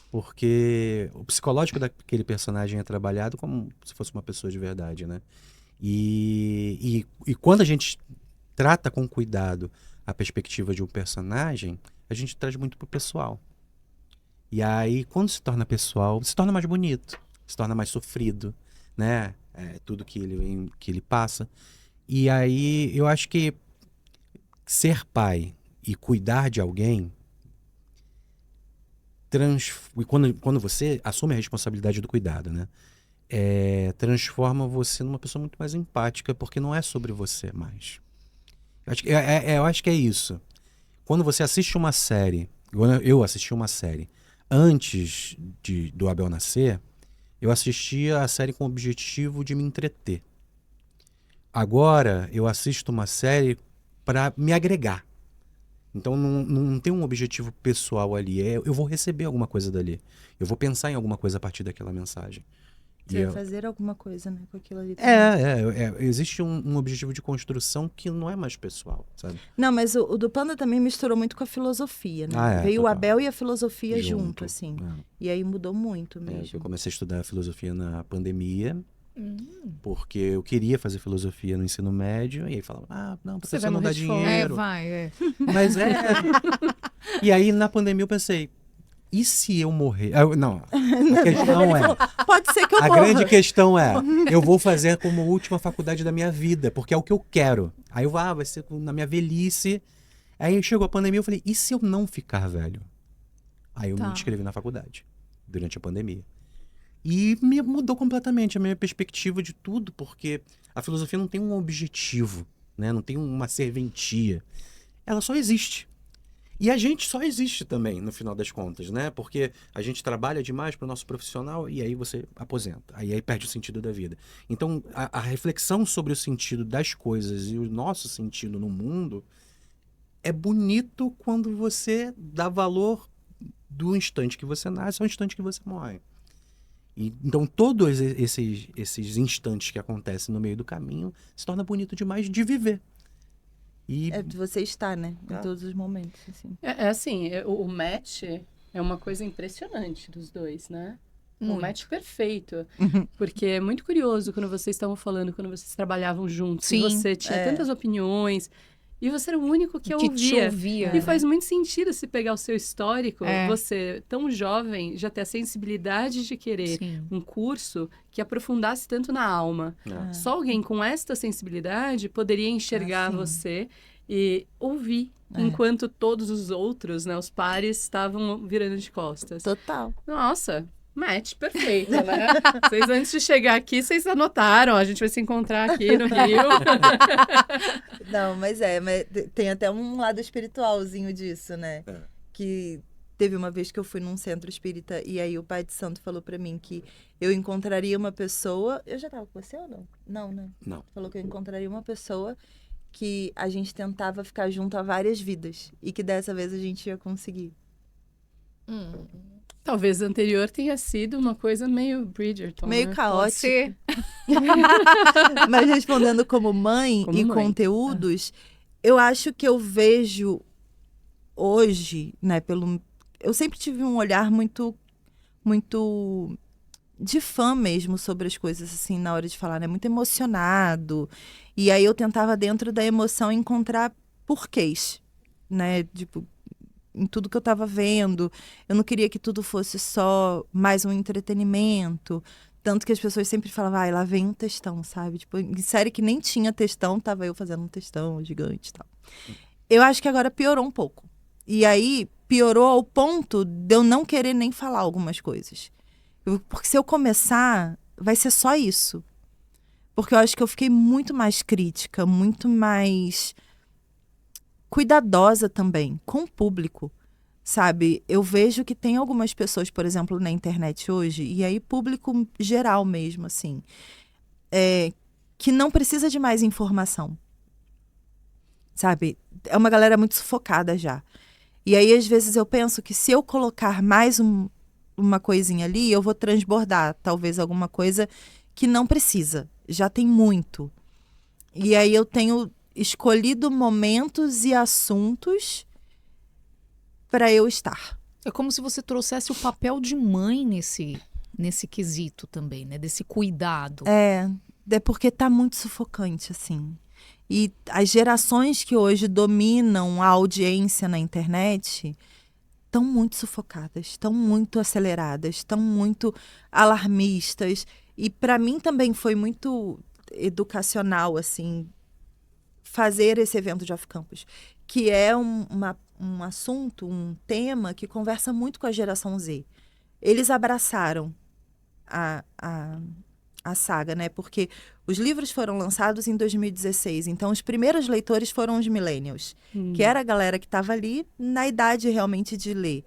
Porque o psicológico daquele personagem é trabalhado como se fosse uma pessoa de verdade, né? E quando a gente trata com cuidado a perspectiva de um personagem, a gente traz muito pro pessoal. E aí, quando se torna pessoal, se torna mais bonito, se torna mais sofrido, né? Tudo que ele passa. E aí, eu acho que ser pai e cuidar de alguém, quando você assume a responsabilidade do cuidado, né? Transforma você numa pessoa muito mais empática, porque não é sobre você mais. Eu acho que é isso. Quando você assiste uma série, eu assisti uma série, antes do Abel nascer, eu assistia a série com o objetivo de me entreter. Agora, eu assisto uma série para me agregar. Então, não tem um objetivo pessoal ali. Eu vou receber alguma coisa dali. Eu vou pensar em alguma coisa a partir daquela mensagem. Você vai fazer alguma coisa, né, com aquilo ali. Existe um objetivo de construção que não é mais pessoal, sabe? Não, mas o do Panda também misturou muito com a filosofia, né? Veio total. o Abel e a filosofia junto, Junto, assim. E aí mudou muito mesmo. Eu comecei a estudar filosofia na pandemia, porque eu queria fazer filosofia no ensino médio, e aí falava, não, professor não dá dinheiro. Mas E aí, na pandemia, eu pensei, e se eu morrer? Não, a questão pode ser que eu morra. A grande questão eu vou fazer como última faculdade da minha vida, porque é o que eu quero. Aí eu vai ser na minha velhice. Aí chegou a pandemia, eu falei, e se eu não ficar velho? Aí eu me inscrevi na faculdade, durante a pandemia. E me mudou completamente a minha perspectiva de tudo, porque a filosofia não tem um objetivo, né? Não tem uma serventia. Ela só existe. E a gente só existe também, no final das contas, né? Porque a gente trabalha demais para o nosso profissional e aí você aposenta. Aí perde o sentido da vida. Então, a reflexão sobre o sentido das coisas e o nosso sentido no mundo é bonito quando você dá valor do instante que você nasce ao instante que você morre. Então, todos esses instantes que acontecem no meio do caminho se torna bonito demais de viver. E... você está, né? Em todos os momentos, assim. Assim, o match é uma coisa impressionante dos dois, né? Um match perfeito. Porque é muito curioso quando vocês estavam falando, quando vocês trabalhavam juntos. Sim, e você tinha tantas opiniões. E você era o único que ouvia. E faz muito sentido se pegar o seu histórico, você, tão jovem, já ter a sensibilidade de querer um curso que aprofundasse tanto na alma. Só alguém com esta sensibilidade poderia enxergar você e ouvir, enquanto todos os outros, né, os pares, estavam virando de costas. Total. Nossa, match perfeito, né? Vocês, antes de chegar aqui, vocês anotaram. A gente vai se encontrar aqui no Rio. Não, mas tem até um lado espiritualzinho disso, né? Que teve uma vez que eu fui num centro espírita e aí o pai de santo falou pra mim que eu encontraria uma pessoa... Eu já tava com você ou não? Não, né? Não. Falou que eu encontraria uma pessoa que a gente tentava ficar junto há várias vidas e que dessa vez a gente ia conseguir. Talvez a anterior tenha sido uma coisa meio Bridgerton, meio né? caótica. Mas respondendo como mãe conteúdos, eu acho que eu vejo hoje, né, eu sempre tive um olhar muito de fã mesmo sobre as coisas, assim, na hora de falar, né? Muito emocionado. E aí eu tentava, dentro da emoção, encontrar porquês, né? Tipo, em tudo que eu estava vendo. Eu não queria que tudo fosse só mais um entretenimento. Tanto que as pessoas sempre falavam, lá vem um textão, sabe? Tipo, em série que nem tinha textão, tava eu fazendo um textão gigante e tal. Eu acho que agora piorou um pouco. E aí, piorou ao ponto de eu não querer nem falar algumas coisas. Porque se eu começar, vai ser só isso. Porque eu acho que eu fiquei muito mais crítica, muito mais cuidadosa também com o público, sabe? Eu vejo que tem algumas pessoas, por exemplo, na internet hoje, e aí público geral mesmo, assim, que não precisa de mais informação, sabe? É uma galera muito sufocada já. E aí, às vezes, eu penso que se eu colocar mais uma coisinha ali, eu vou transbordar, talvez alguma coisa que não precisa. Já tem muito. E aí eu tenho escolhido momentos e assuntos para eu estar. É como se você trouxesse o papel de mãe nesse quesito também, né? Desse cuidado. É porque tá muito sufocante, assim. E as gerações que hoje dominam a audiência na internet estão muito sufocadas, estão muito aceleradas, estão muito alarmistas. E para mim também foi muito educacional, assim, fazer esse evento de Off Campus, que é um assunto, um tema que conversa muito com a geração Z. Eles abraçaram a saga, né? Porque os livros foram lançados em 2016, então os primeiros leitores foram os millennials, que era a galera que estava ali na idade realmente de ler.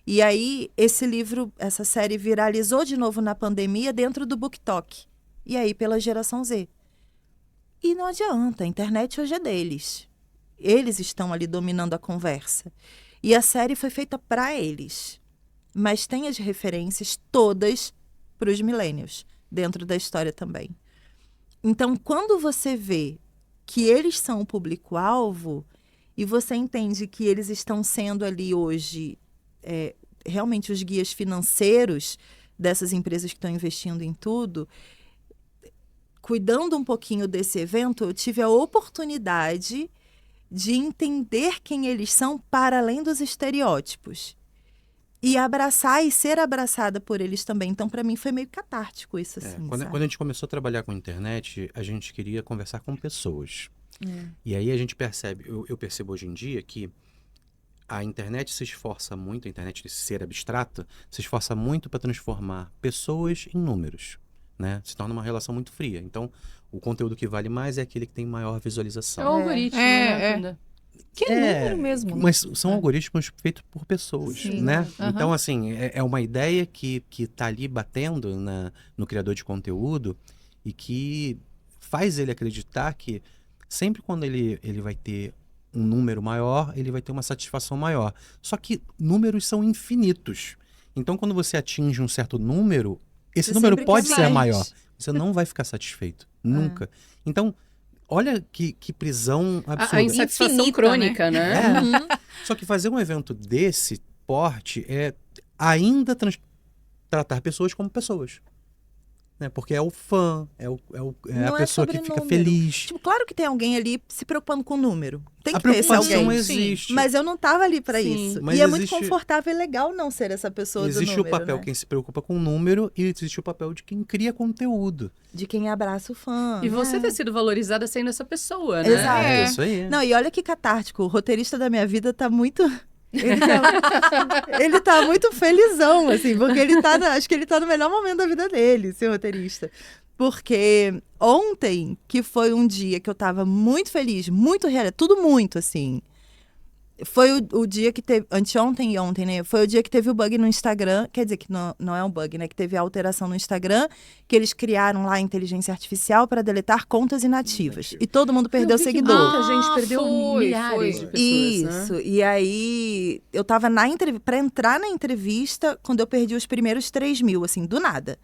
E aí esse livro, essa série viralizou de novo na pandemia dentro do BookTok, e aí pela geração Z. E não adianta, a internet hoje é deles. Eles estão ali dominando a conversa. E a série foi feita para eles, mas tem as referências todas para os millennials dentro da história também. Então, quando você vê que eles são o público-alvo e você entende que eles estão sendo ali hoje realmente os guias financeiros dessas empresas que estão investindo em tudo, cuidando um pouquinho desse evento, eu tive a oportunidade de entender quem eles são para além dos estereótipos. E abraçar e ser abraçada por eles também. Então, para mim, foi meio catártico isso, assim, quando a gente começou a trabalhar com a internet, a gente queria conversar com pessoas. E aí a gente percebe, eu percebo hoje em dia que a internet se esforça muito, a internet de ser abstrata, se esforça muito para transformar pessoas em números, né? Se torna uma relação muito fria. Então, o conteúdo que vale mais é aquele que tem maior visualização. É o algoritmo, né? Que é número mesmo. Mas são algoritmos feitos por pessoas, né? Então, assim, é uma ideia que tá ali batendo no criador de conteúdo e que faz ele acreditar que sempre quando ele vai ter um número maior, ele vai ter uma satisfação maior. Só que números são infinitos. Então, quando você atinge um certo número, esse número pode ser maior. Você não vai ficar satisfeito. Nunca. Então, olha que prisão absurda. A insatisfação infinita, crônica, né? Só que fazer um evento desse porte é ainda tratar pessoas como pessoas. Né? Porque é o fã, é a pessoa que fica feliz. Tipo, claro que tem alguém ali se preocupando com o número. Tem que ter esse alguém. A preocupação existe. Mas eu não tava ali para isso. Mas e é muito confortável e legal não ser essa pessoa do número. Existe o papel né? quem se preocupa com o número e existe o papel de quem cria conteúdo. De quem abraça o fã. E você ter sido valorizada sendo essa pessoa, né? Exato. É isso aí. Não, e olha que catártico. O roteirista da minha vida tá muito... Ele tá muito felizão, assim, porque acho que ele tá no melhor momento da vida dele, ser roteirista. Porque ontem, que foi um dia que eu tava muito feliz, muito real, tudo muito, assim. Foi o dia que teve, anteontem e ontem, né? Foi o dia que teve o bug no Instagram, quer dizer que não é um bug, né? Que teve a alteração no Instagram, que eles criaram lá a inteligência artificial para deletar contas inativas. E todo mundo perdeu seguidor. Muita gente perdeu milhares de pessoas. Isso, né? E aí eu tava para entrar na entrevista quando eu perdi os primeiros 3 mil, assim, do nada.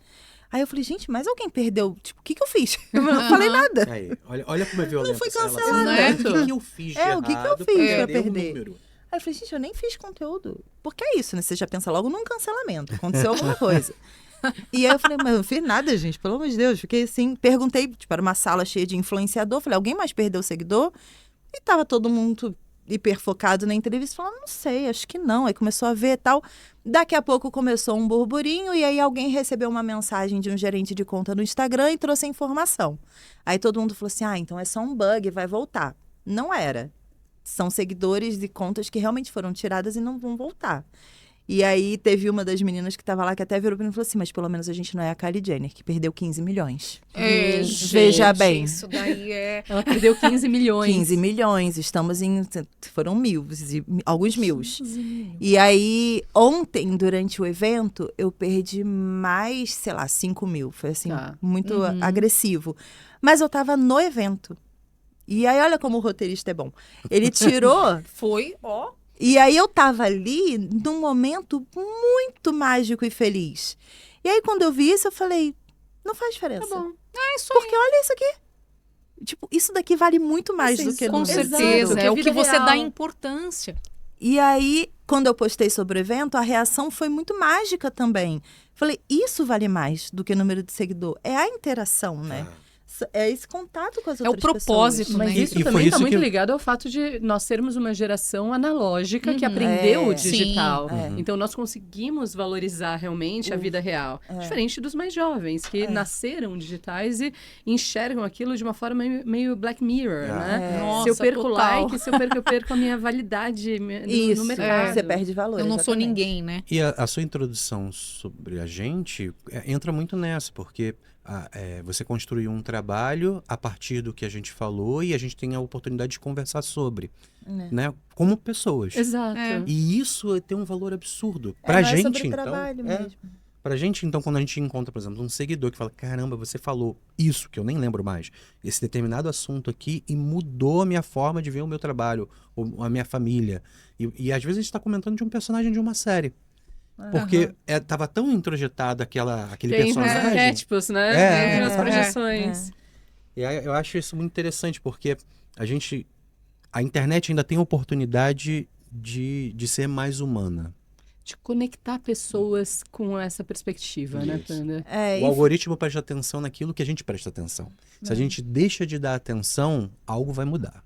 Aí eu falei, gente, mas alguém perdeu? Tipo, o que eu fiz? Eu não falei nada. Aí, olha como é violento. Não fui cancelada. O que eu fiz de errado o que eu fiz pra perder? Número. Aí eu falei, gente, eu nem fiz conteúdo. Porque é isso, né? Você já pensa logo num cancelamento. Aconteceu alguma coisa. E aí eu falei, mas eu não fiz nada, gente. Pelo amor de Deus. Fiquei assim, perguntei, tipo, era uma sala cheia de influenciador. Falei, alguém mais perdeu seguidor? E tava todo mundo hiper focado na entrevista. Falando, não sei, acho que não. Aí começou a ver e tal. Daqui a pouco começou um burburinho. E aí alguém recebeu uma mensagem de um gerente de conta no Instagram e trouxe a informação. Aí todo mundo falou assim, então é só um bug, vai voltar. Não era. São seguidores de contas que realmente foram tiradas e não vão voltar. E aí teve uma das meninas que estava lá que até virou para mim e falou assim, mas pelo menos a gente não é a Kylie Jenner, que perdeu 15 milhões. Veja bem. Isso daí é... Ela perdeu 15 milhões. 15 milhões. Estamos em... Foram alguns mil. E aí, ontem, durante o evento, eu perdi mais, sei lá, 5 mil. Foi assim, muito agressivo. Mas eu tava no evento. E aí, olha como o roteirista é bom. Ele tirou... Foi, ó... E aí eu tava ali num momento muito mágico e feliz. E aí quando eu vi isso, eu falei, não faz diferença. Tá bom. É isso aí. Porque olha isso aqui. Tipo, isso daqui vale muito mais do que... Com certeza, é o que você dá importância. E aí, quando eu postei sobre o evento, a reação foi muito mágica também. Falei, isso vale mais do que o número de seguidor. É a interação, né? É esse contato com as outras pessoas. É o propósito, né? Mas isso também está muito ligado ao fato de nós sermos uma geração analógica que aprendeu o digital. Então, nós conseguimos valorizar realmente a vida real. Diferente dos mais jovens, que nasceram digitais e enxergam aquilo de uma forma meio Black Mirror, né? Nossa, se eu perco total. like, se eu perco a minha validade no mercado. Você perde valor. Eu não sou ninguém, né? E a sua introdução sobre a gente entra muito nessa, porque... você construiu um trabalho a partir do que a gente falou e a gente tem a oportunidade de conversar sobre, né? Como pessoas. Exato. E isso tem um valor absurdo. Pra gente, sobre então. Trabalho mesmo. Pra gente, então, quando a gente encontra, por exemplo, um seguidor que fala, caramba, você falou isso, que eu nem lembro mais, esse determinado assunto aqui e mudou a minha forma de ver o meu trabalho, ou a minha família. E às vezes a gente tá comentando de um personagem de uma série. Porque tava tão introjetado aquele personagem. Arquétipos, né? Nas projeções. E aí, eu acho isso muito interessante, porque a internet ainda tem a oportunidade de ser mais humana. De conectar pessoas com essa perspectiva, né, Panda? O algoritmo presta atenção naquilo que a gente presta atenção. Se a gente deixa de dar atenção, algo vai mudar.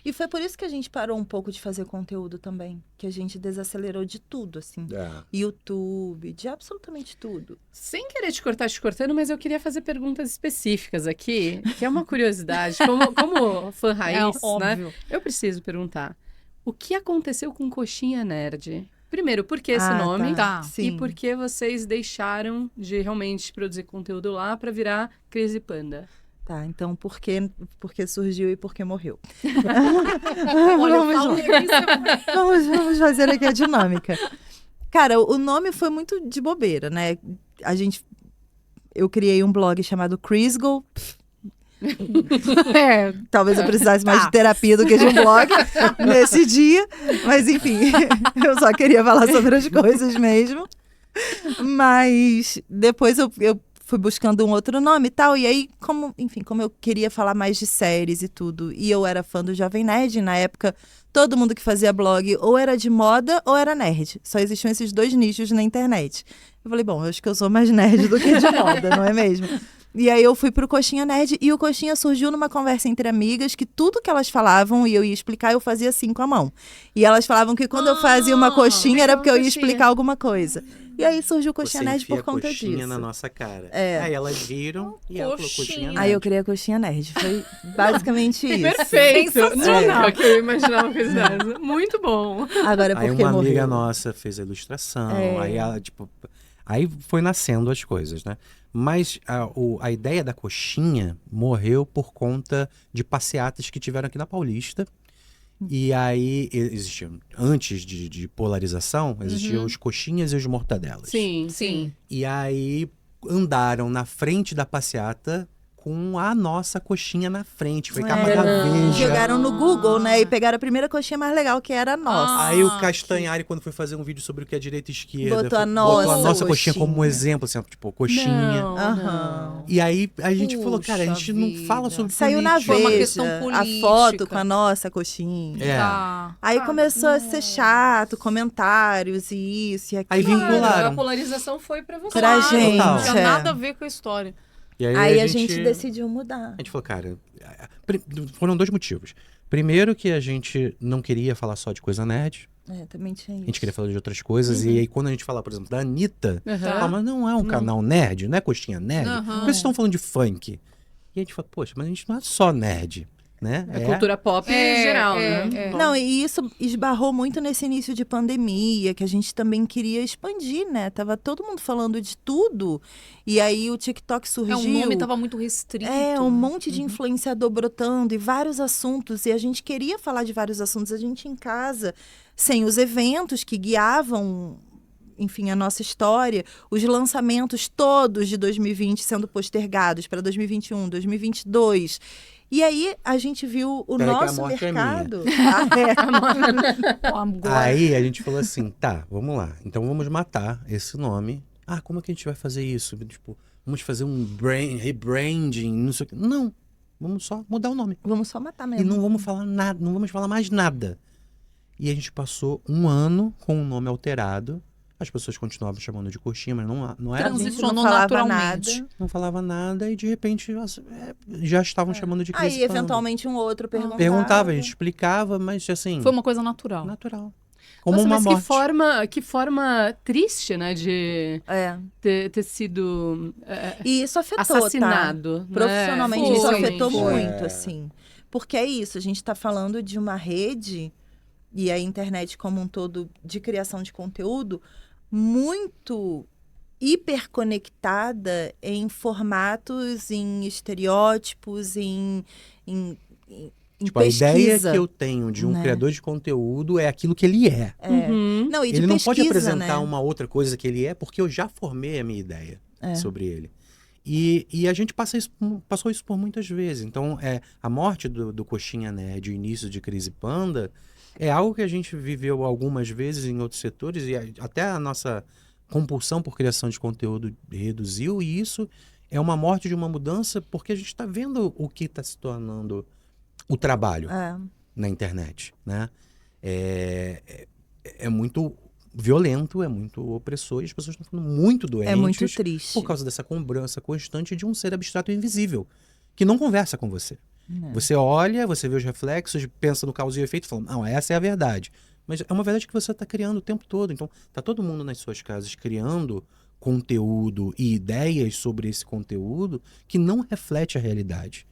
E foi por isso que a gente parou um pouco de fazer conteúdo também. Que a gente desacelerou de tudo, assim. YouTube, de absolutamente tudo. Sem querer te cortando, mas eu queria fazer perguntas específicas aqui, que é uma curiosidade. Como fã raiz, né? Eu preciso perguntar. O que aconteceu com Coxinha Nerd? Primeiro, por que esse nome? E por que vocês deixaram de realmente produzir conteúdo lá para virar Cris e Panda? Tá, então por que surgiu e por que morreu? Vamos fazer aqui a dinâmica. Cara, o nome foi muito de bobeira, né? Eu criei um blog chamado Crisgo. Talvez eu precisasse mais de terapia do que de um blog nesse dia. Mas, enfim, eu só queria falar sobre as coisas mesmo. Mas depois eu fui buscando um outro nome e tal. E aí, como eu queria falar mais de séries e tudo, e eu era fã do Jovem Nerd, na época, todo mundo que fazia blog ou era de moda ou era nerd. Só existiam esses 2 nichos na internet. Eu falei, bom, eu acho que eu sou mais nerd do que de moda, não é mesmo? E aí eu fui pro Coxinha Nerd e o Coxinha surgiu numa conversa entre amigas que tudo que elas falavam e eu ia explicar, eu fazia assim com a mão. E elas falavam que quando eu fazia uma coxinha era porque eu ia explicar alguma coisa. E aí surgiu o Coxinha Nerd por conta disso. Coxinha na nossa cara. Aí elas viram e ela falou Coxinha Nerd. Aí eu criei a Coxinha Nerd. Foi basicamente isso. Perfeito! Nunca que eu imaginava uma coisa dessa. Muito bom. Agora, aí porque uma morreu? amiga nossa fez a ilustração, aí ela, aí foi nascendo as coisas, né? Mas a ideia da coxinha morreu por conta de passeatas que tiveram aqui na Paulista. E aí existiam, antes de polarização, existiam os coxinhas e os mortadelas. Sim. E aí andaram na frente da passeata com a nossa coxinha na frente. Foi capa da Veja. Jogaram no Google, né? E pegaram a primeira coxinha mais legal, que era a nossa. Aí o Castanhari, quando foi fazer um vídeo sobre o que é direita e esquerda, botou a nossa nossa coxinha como um exemplo, assim, tipo, coxinha. Não. E aí a gente falou, cara, a Puxa gente não vida. fala sobre Saiu na política. Foi uma Veja questão a política. foto com a nossa coxinha. É. Tá. Aí começou a ser chato, comentários e isso e aquilo. Aí vincularam. A polarização foi pra você. Pra gente. Não tinha é. nada a ver com a história. E Aí a gente decidiu mudar. A gente falou, cara, foram 2 motivos. Primeiro que a gente não queria falar só de coisa nerd. Também tinha isso. A gente queria falar de outras coisas. E aí quando a gente fala, por exemplo, da Anitta, fala, mas não é um canal nerd, não é coxinha nerd. Por que vocês estão falando de funk? E a gente fala, poxa, mas a gente não é só nerd, né? É cultura pop em geral, né? Não, e isso esbarrou muito nesse início de pandemia, que a gente também queria expandir, né? Tava todo mundo falando de tudo. E aí o TikTok surgiu. O nome tava muito restrito. Um monte de influenciador brotando e vários assuntos. E a gente queria falar de vários assuntos. A gente em casa, sem os eventos que guiavam, enfim, a nossa história, os lançamentos todos de 2020 sendo postergados para 2021, 2022. E aí a gente viu o nosso mercado. Aí a gente falou assim, tá, vamos lá. Então vamos matar esse nome. Como é que a gente vai fazer isso? Tipo, vamos fazer um rebranding, não sei o quê. Não, vamos só mudar o nome. Vamos só matar mesmo. E não vamos falar nada, não vamos falar mais nada. E a gente passou 1 ano com o nome alterado. As pessoas continuavam chamando de coxinha, mas não era. Transicionou não naturalmente. nada. Não falava nada e de repente já estavam chamando de crise. Aí eventualmente um outro perguntava. Perguntava, a gente explicava, mas assim. Foi uma coisa natural. Natural. Como Nossa, uma mas morte. que forma triste, né, de ter sido e isso afetou, assassinado. Tá? Profissionalmente Né? isso Foi, afetou foi. muito, assim. Porque é isso, a gente está falando de uma rede e a internet como um todo de criação de conteúdo muito hiperconectada em formatos, em estereótipos, em Tipo, pesquisa. a ideia que eu tenho de um criador de conteúdo é aquilo que ele é. Não, e de ele não pesquisa, pode apresentar né? uma outra coisa que ele é, porque eu já formei a minha ideia sobre ele. E a gente passou isso por muitas vezes. Então, a morte do Coxinha Nerd, o início de Crise Panda, é algo que a gente viveu algumas vezes em outros setores e até a nossa compulsão por criação de conteúdo reduziu, e isso é uma morte de uma mudança porque a gente está vendo o que está se tornando o trabalho na internet, né? É muito violento, é muito opressor e as pessoas estão ficando muito doentes. É muito triste. Por causa dessa cobrança constante de um ser abstrato e invisível que não conversa com você. Você olha, você vê os reflexos, pensa no causa e efeito e fala, não, essa é a verdade. Mas é uma verdade que você está criando o tempo todo. Então, tá todo mundo nas suas casas criando conteúdo e ideias sobre esse conteúdo que não reflete a realidade.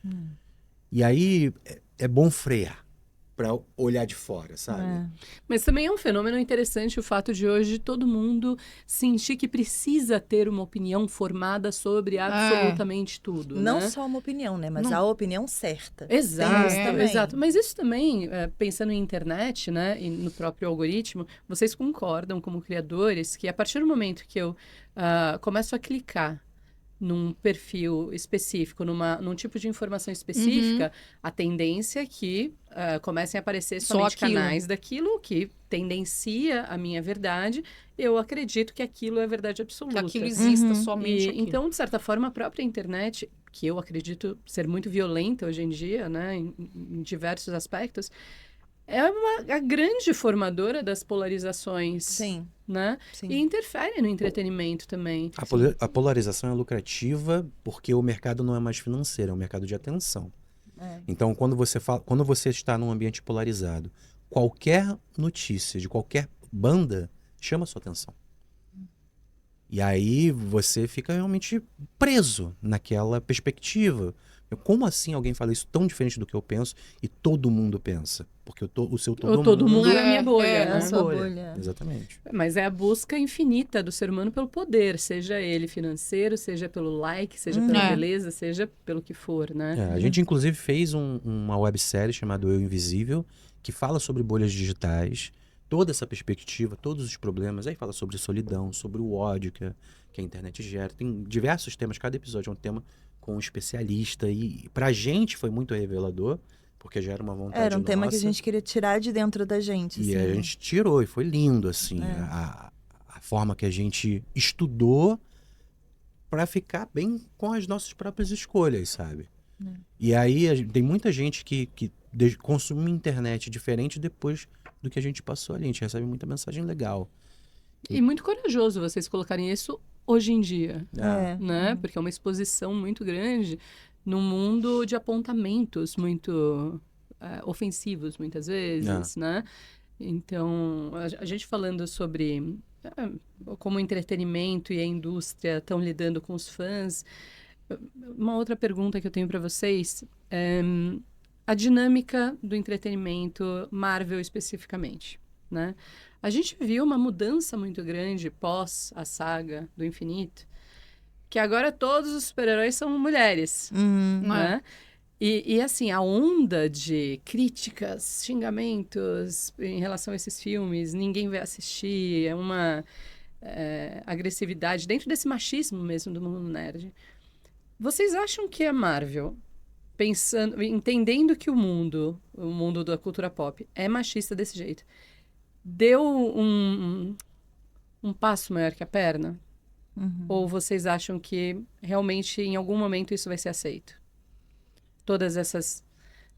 E aí é bom frear para olhar de fora, sabe? Mas também é um fenômeno interessante o fato de hoje todo mundo sentir que precisa ter uma opinião formada sobre absolutamente tudo. Não né? só uma opinião, né? Mas a opinião certa. Exato. Mas isso também, pensando em internet, né? E no próprio algoritmo, vocês concordam como criadores que a partir do momento que eu começo a clicar num perfil específico, num tipo de informação específica, a tendência é que comecem a aparecer somente canais daquilo que tendencia a minha verdade. Eu acredito que aquilo é verdade absoluta. Que aquilo exista somente aquilo. Então, de certa forma, a própria internet, que eu acredito ser muito violenta hoje em dia, né, em diversos aspectos, é a grande formadora das polarizações. Sim. Né? Sim. E interfere no entretenimento também. A polarização é lucrativa porque o mercado não é mais financeiro, é um mercado de atenção. Então, quando você está num ambiente polarizado, qualquer notícia de qualquer banda chama a sua atenção. E aí você fica realmente preso naquela perspectiva. Como assim alguém fala isso tão diferente do que eu penso e todo mundo pensa? Porque todo mundo é a minha bolha. É a sua bolha. Exatamente. Mas é a busca infinita do ser humano pelo poder, seja ele financeiro, seja pelo like, seja pela beleza, seja pelo que for, né? A gente, inclusive, fez uma websérie chamada Eu Invisível, que fala sobre bolhas digitais, toda essa perspectiva, todos os problemas. Aí fala sobre solidão, sobre o ódio que a internet gera. Tem diversos temas, cada episódio é um tema com um especialista. E pra gente foi muito revelador, porque já era uma vontade nossa. Era um tema que a gente queria tirar de dentro da gente. E assim, a gente tirou, e foi lindo, assim, a forma que a gente estudou para ficar bem com as nossas próprias escolhas, sabe? E aí tem muita gente que consome internet diferente depois do que a gente passou ali. A gente recebe muita mensagem legal. E muito corajoso vocês colocarem isso hoje em dia, né? Porque é uma exposição muito grande num mundo de apontamentos muito ofensivos, muitas vezes, né? Então, a gente falando sobre como o entretenimento e a indústria estão lidando com os fãs, uma outra pergunta que eu tenho para vocês é a dinâmica do entretenimento Marvel especificamente, né? A gente viu uma mudança muito grande pós a saga do infinito, que agora todos os super-heróis são mulheres, né? E assim, a onda de críticas, xingamentos em relação a esses filmes, ninguém vai assistir, é uma agressividade dentro desse machismo mesmo do mundo nerd. Vocês acham que a Marvel, entendendo que o mundo da cultura pop é machista desse jeito, deu um passo maior que a perna? Ou vocês acham que realmente em algum momento isso vai ser aceito? Todas essas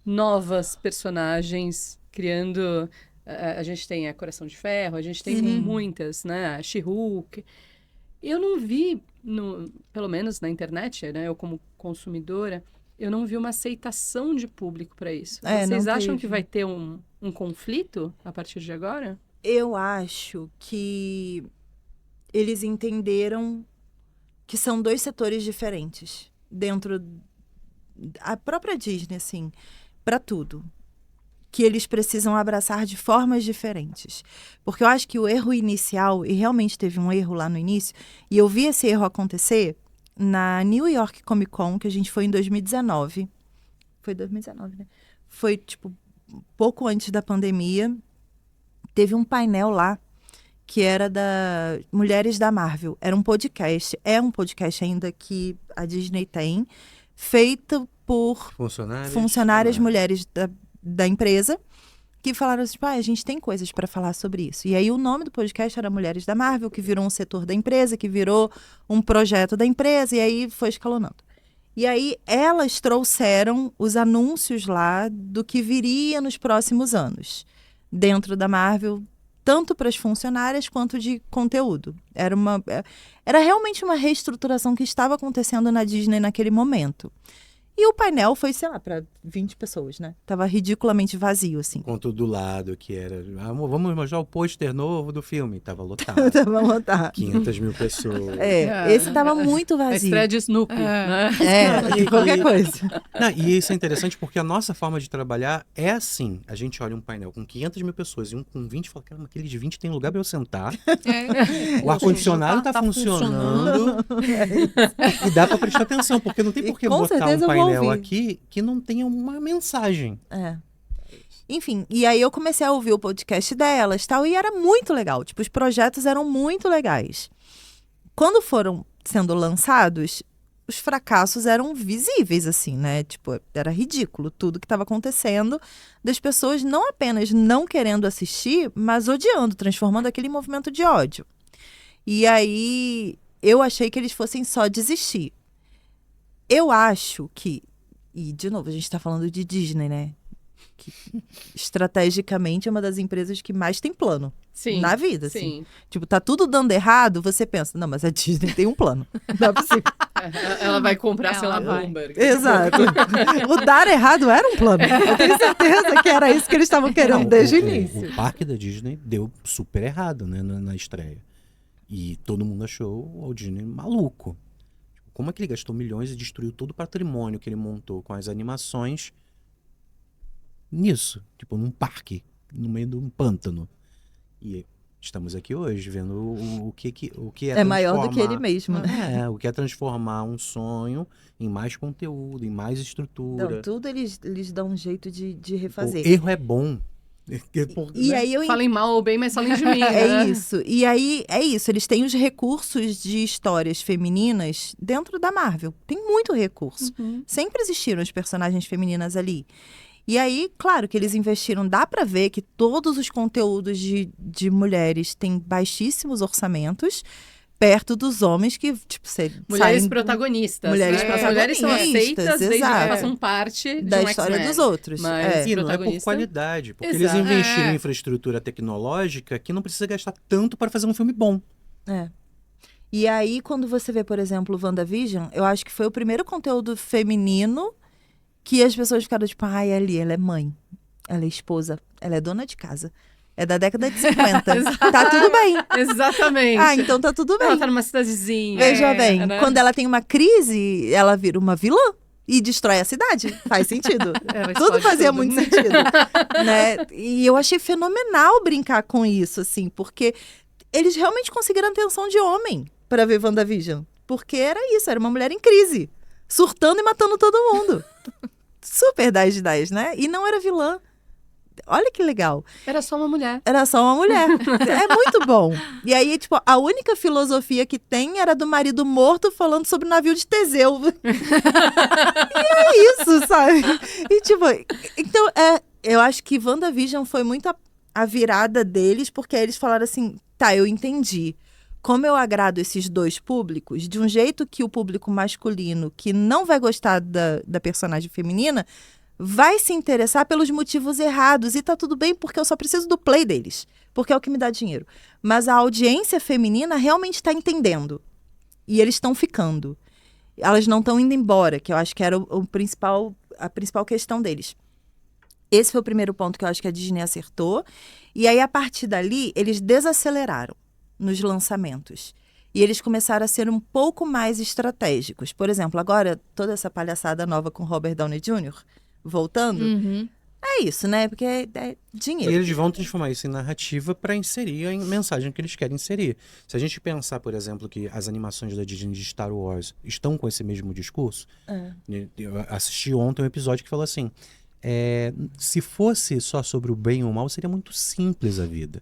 novas personagens criando... a gente tem a Coração de Ferro, a gente tem muitas, né? A She-Hulk. Eu não vi, pelo menos na internet, né? Eu como consumidora, eu não vi uma aceitação de público para isso. Vocês acham que vai ter um conflito a partir de agora? Eu acho que eles entenderam que são dois setores diferentes dentro a própria Disney, assim, para tudo. Que eles precisam abraçar de formas diferentes. Porque eu acho que o erro inicial, e realmente teve um erro lá no início, e eu vi esse erro acontecer na New York Comic Con, que a gente foi em 2019. Foi 2019, né? Foi, tipo, pouco antes da pandemia. Teve um painel lá que era da Mulheres da Marvel. Era um podcast. É um podcast ainda que a Disney tem, feito por funcionárias mulheres da empresa, que falaram assim, a gente tem coisas para falar sobre isso. E aí o nome do podcast era Mulheres da Marvel, que virou um setor da empresa, que virou um projeto da empresa, e aí foi escalonando. E aí elas trouxeram os anúncios lá do que viria nos próximos anos, dentro da Marvel, tanto para as funcionárias quanto de conteúdo. Era realmente uma reestruturação que estava acontecendo na Disney naquele momento. E o painel foi, sei lá, para 20 pessoas, né? Tava ridiculamente vazio, assim. Conto do lado, que era... vamos mostrar o pôster novo do filme. Tava lotado. Tava lotado. 500 mil pessoas. Esse tava muito A vazio. estreia de Snoopy, né? Qualquer coisa. Não, e isso é interessante porque a nossa forma de trabalhar é assim. A gente olha um painel com 500 mil pessoas e um com 20 e fala, caramba, aquele de 20 tem lugar para eu sentar. O ar-condicionado tá funcionando. E dá para prestar atenção, porque não tem por que botar um painel aqui que não tenha uma mensagem. Enfim, e aí eu comecei a ouvir o podcast delas, tal, e era muito legal. Tipo, os projetos eram muito legais. Quando foram sendo lançados, os fracassos eram visíveis, assim, né? Tipo, era ridículo tudo que estava acontecendo, das pessoas não apenas não querendo assistir, mas odiando, transformando aquele em movimento de ódio. E aí, eu achei que eles fossem só desistir. Eu acho que, e de novo, a gente está falando de Disney, né? Que estrategicamente é uma das empresas que mais tem plano na vida, assim. Tipo, tá tudo dando errado, você pensa, não, mas a Disney tem um plano. Não é possível. Ela vai comprar, sei lá, Bloomberg. Exato. O dar errado era um plano. Eu tenho certeza que era isso que eles estavam querendo desde o início. O parque da Disney deu super errado, né, na estreia. E todo mundo achou o Walt Disney maluco. Como é que ele gastou milhões e destruiu todo o patrimônio que ele montou com as animações nisso? Tipo, num parque, no meio de um pântano. E estamos aqui hoje vendo o que é maior do que ele mesmo, né? O que é transformar um sonho em mais conteúdo, em mais estrutura. Não, tudo eles dão um jeito de refazer. O erro é bom. E aí Falem mal ou bem, mas falem de mim. É isso. E aí, é isso. Eles têm os recursos de histórias femininas dentro da Marvel. Tem muito recurso. Sempre existiram as personagens femininas ali. E aí, claro que eles investiram. Dá pra ver que todos os conteúdos de mulheres têm baixíssimos orçamentos, perto dos homens que, tipo, mulheres protagonistas. Mulheres protagonistas. As mulheres são aceitas desde que façam parte da história dos outros. Mas e não é por qualidade, porque eles investiram em infraestrutura tecnológica que não precisa gastar tanto para fazer um filme bom. E aí, quando você vê, por exemplo, o WandaVision, eu acho que foi o primeiro conteúdo feminino que as pessoas ficaram tipo, ai, ali, ela é mãe, ela é esposa, ela é dona de casa. É da década de 50. Tá tudo bem. Exatamente. Então tá tudo bem. Ela tá numa cidadezinha. Veja bem, né? Quando ela tem uma crise, ela vira uma vilã e destrói a cidade. Faz sentido. Tudo fazia muito sentido. Né? E eu achei fenomenal brincar com isso, assim, porque eles realmente conseguiram atenção de homem pra ver WandaVision. Porque era isso, era uma mulher em crise, surtando e matando todo mundo. Super 10 de 10, né? E não era vilã. Olha que legal. Era só uma mulher. Era só uma mulher. É muito bom. E aí, tipo, a única filosofia que tem era do marido morto falando sobre o navio de Teseu. E é isso, sabe? E, tipo, então, eu acho que WandaVision foi muito a virada deles, porque aí eles falaram assim, tá, eu entendi. Como eu agrado esses dois públicos, de um jeito que o público masculino, que não vai gostar da personagem feminina, vai se interessar pelos motivos errados. E tá tudo bem, porque eu só preciso do play deles. Porque é o que me dá dinheiro. Mas a audiência feminina realmente está entendendo. E eles estão ficando. Elas não estão indo embora, que eu acho que era a principal questão deles. Esse foi o primeiro ponto que eu acho que a Disney acertou. E aí, a partir dali, eles desaceleraram nos lançamentos. E eles começaram a ser um pouco mais estratégicos. Por exemplo, agora, toda essa palhaçada nova com Robert Downey Jr., voltando, é isso, né? Porque é dinheiro. E eles vão transformar isso em narrativa para inserir a mensagem que eles querem inserir. Se a gente pensar, por exemplo, que as animações da Disney de Star Wars estão com esse mesmo discurso, eu assisti ontem um episódio que falou assim, se fosse só sobre o bem ou o mal, seria muito simples a vida.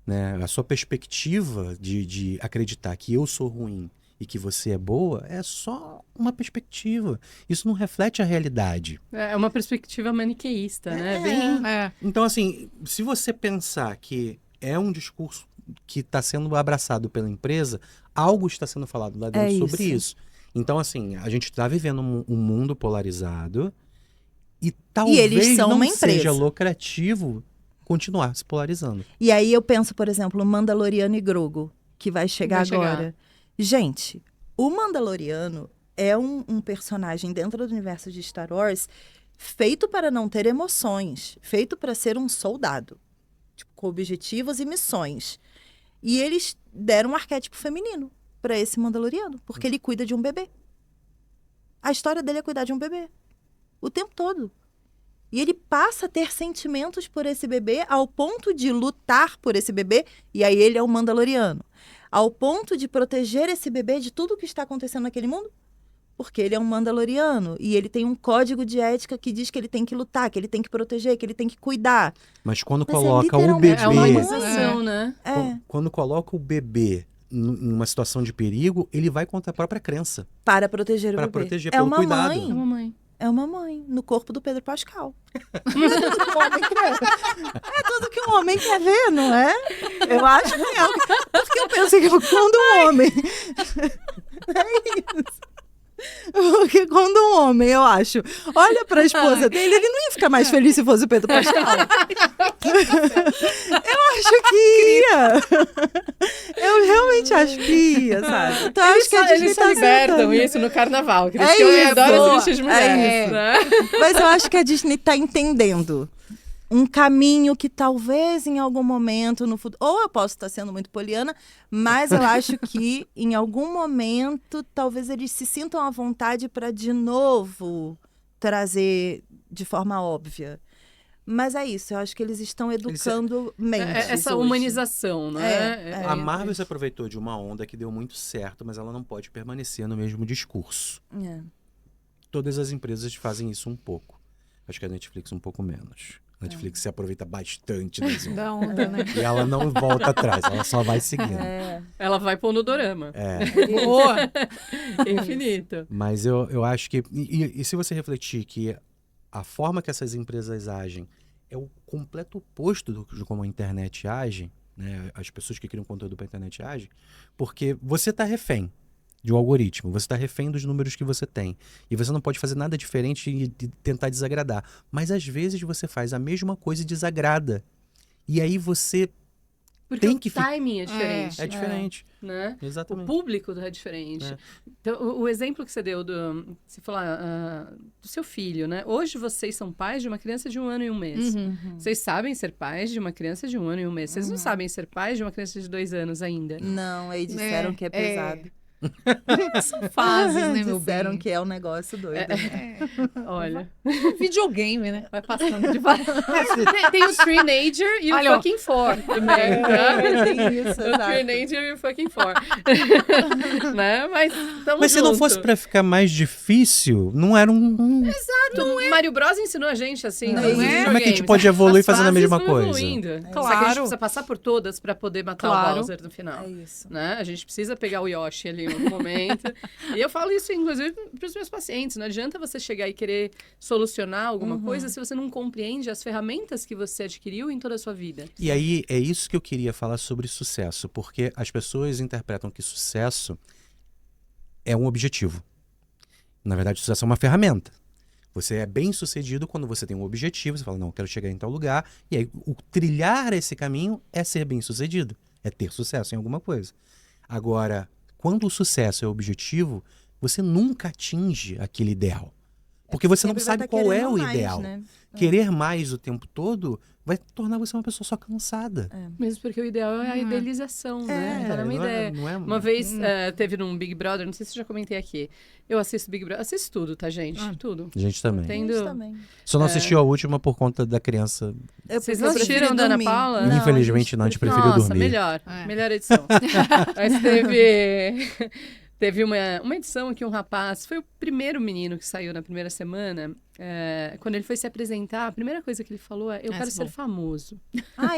Né? A sua perspectiva de acreditar que eu sou ruim e que você é boa, é só uma perspectiva. Isso não reflete a realidade. É uma perspectiva maniqueísta, né? Então, assim, se você pensar que é um discurso que está sendo abraçado pela empresa, algo está sendo falado lá dentro sobre isso. Então, assim, a gente está vivendo um mundo polarizado e talvez eles são não seja lucrativo continuar se polarizando. E aí eu penso, por exemplo, o Mandaloriano e Grogu, que vai chegar agora. Gente, o Mandaloriano é um personagem dentro do universo de Star Wars feito para não ter emoções, feito para ser um soldado, tipo, com objetivos e missões. E eles deram um arquétipo feminino para esse Mandaloriano, porque ele cuida de um bebê. A história dele é cuidar de um bebê. O tempo todo. E ele passa a ter sentimentos por esse bebê ao ponto de lutar por esse bebê, e aí ele é um Mandaloriano. Ao ponto de proteger esse bebê de tudo que está acontecendo naquele mundo, porque ele é um Mandaloriano. E ele tem um código de ética que diz que ele tem que lutar, que ele tem que proteger, que ele tem que cuidar. Mas quando Mas coloca o bebê... É uma humanização, né? Quando coloca o bebê numa situação de perigo, ele vai contra a própria crença. Para proteger o Para bebê. proteger, pelo cuidado. É uma mãe. É uma mãe, no corpo do Pedro Pascal. É tudo que um homem quer ver, não é? Eu acho que é. Porque eu penso que quando um homem... É isso. Porque quando um homem, eu acho, olha pra esposa dele, ele não ia ficar mais feliz se fosse o Pedro Pascal. Eu acho que ia. Eu realmente acho que ia, sabe? Então, eu acho que a Disney eles tá libertam acertando. isso no carnaval. Que É eu isso. adoro esse bicho de mulher. É isso. Né? Mas eu acho que a Disney tá entendendo um caminho que talvez em algum momento no futuro... Ou eu posso estar sendo muito poliana, mas eu acho que em algum momento talvez eles se sintam à vontade para de novo trazer de forma óbvia. Mas é isso, eu acho que eles estão educando mentes Essa hoje. humanização, né? A Marvel se aproveitou de uma onda que deu muito certo, mas ela não pode permanecer no mesmo discurso. Todas as empresas fazem isso um pouco. Acho que a Netflix um pouco menos. A Netflix se aproveita bastante da onda, né? E ela não volta atrás, ela só vai seguindo. Ela vai pôr no dorama. Boa! Infinito. Mas eu acho que... E se você refletir que a forma que essas empresas agem é o completo oposto de como a internet age, né? As pessoas que criam conteúdo para a internet agem, porque você está refém de um algoritmo, você está refém dos números que você tem. E você não pode fazer nada diferente e tentar desagradar. Mas às vezes você faz a mesma coisa e desagrada. E aí você Porque tem o que timing é diferente. É diferente. Né? Exatamente. O público é diferente. Então, o exemplo que você deu você falou, do seu filho, né? Hoje vocês são pais de uma criança de 1 ano e 1 mês. Vocês sabem ser pais de uma criança de 1 ano e 1 mês. Vocês não sabem ser pais de uma criança de 2 anos ainda. Não, aí disseram que é pesado. São fases, né, meu bem? Disseram que é um negócio doido. Olha. Videogame, né? Vai passando de tem o Teenager e o Fucking Four também. Tem isso, O Teenager e o Fucking Four. Né? Mas se não fosse pra ficar mais difícil, não era Exato. Mario Bros ensinou a gente assim. Não nos é? videogames. Como é que a gente pode evoluir fazendo a mesma vão coisa? evoluindo. Claro. Só que a gente precisa passar por todas pra poder matar o Bowser no final. É isso. Né? A gente precisa pegar o Yoshi ali no momento. E eu falo isso, inclusive, para os meus pacientes. Não adianta você chegar e querer solucionar alguma coisa se você não compreende as ferramentas que você adquiriu em toda a sua vida. E aí, é isso que eu queria falar sobre sucesso. Porque as pessoas interpretam que sucesso é um objetivo. Na verdade, sucesso é uma ferramenta. Você é bem sucedido quando você tem um objetivo. Você fala, não, eu quero chegar em tal lugar. E aí, o trilhar esse caminho é ser bem sucedido. É ter sucesso em alguma coisa. Agora... Quando o sucesso é o objetivo, você nunca atinge aquele ideal. Porque você não sabe qual é o ideal. Né? Querer mais o tempo todo vai tornar você uma pessoa só cansada. Mesmo porque o ideal é a idealização, né? Era uma ideia. Uma vez teve num Big Brother, não sei se eu já comentei aqui. Eu assisto Big Brother, assisto tudo, tá, gente? Tudo. A gente também. Entendo. Só não assistiu a última por conta da criança. Vocês não assistiram da Ana Paula? Não, infelizmente não, a gente preferiu dormir. Melhor. Melhor edição. Mas teve uma edição que um rapaz, foi o primeiro menino que saiu na primeira semana, quando ele foi se apresentar, a primeira coisa que ele falou é, eu quero ser famoso.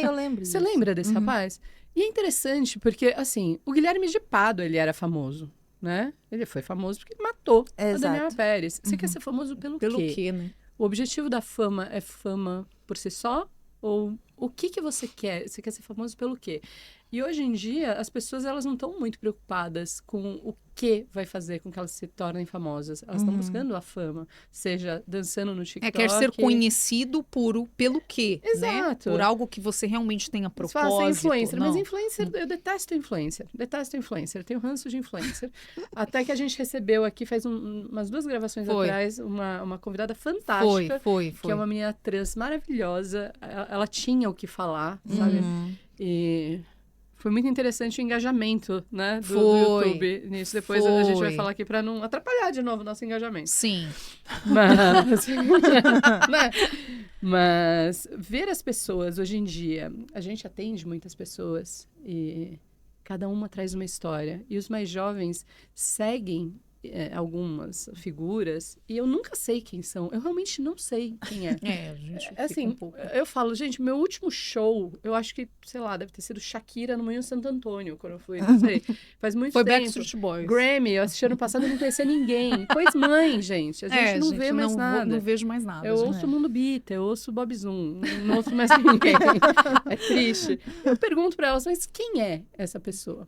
Eu lembro Você lembra desse rapaz? E é interessante porque, assim, o Guilherme de Pádua, ele era famoso, né? Ele foi famoso porque matou a Daniela Pérez. Você quer ser famoso pelo quê? Pelo quê, né? O objetivo da fama é fama por si só? Ou o que você quer? Você quer ser famoso pelo quê? E hoje em dia, as pessoas elas não estão muito preocupadas com o que vai fazer com que elas se tornem famosas. Elas estão buscando a fama, seja dançando no TikTok. Quer ser conhecido pelo quê? Exato. Né? Por algo que você realmente tenha propósito. Você fala influencer, mas influencer, eu detesto influencer. Detesto influencer, tenho ranço de influencer. Até que a gente recebeu aqui, faz umas 2 gravações atrás, uma convidada fantástica. Foi. Que é uma menina trans maravilhosa. Ela tinha o que falar, sabe? E foi muito interessante o engajamento, né, do YouTube nisso. Depois a gente vai falar aqui para não atrapalhar de novo o nosso engajamento. Sim. Mas ver as pessoas hoje em dia, a gente atende muitas pessoas e cada uma traz uma história. E os mais jovens seguem algumas figuras e eu nunca sei quem são. Eu realmente não sei quem é. A gente assim, eu falo, gente, meu último show, eu acho que, sei lá, deve ter sido Shakira no Moinho Santo Antônio, quando eu fui, não sei. Faz muito tempo. Foi Backstreet Boys. Grammy, eu assisti ano passado e não conhecia ninguém. Pois mãe, gente, a gente não vê mais nada. Não vejo mais nada. Eu ouço o Mundo Bita, eu ouço o Bob Zoom, não ouço mais ninguém. É triste. Eu pergunto pra elas, mas quem é essa pessoa?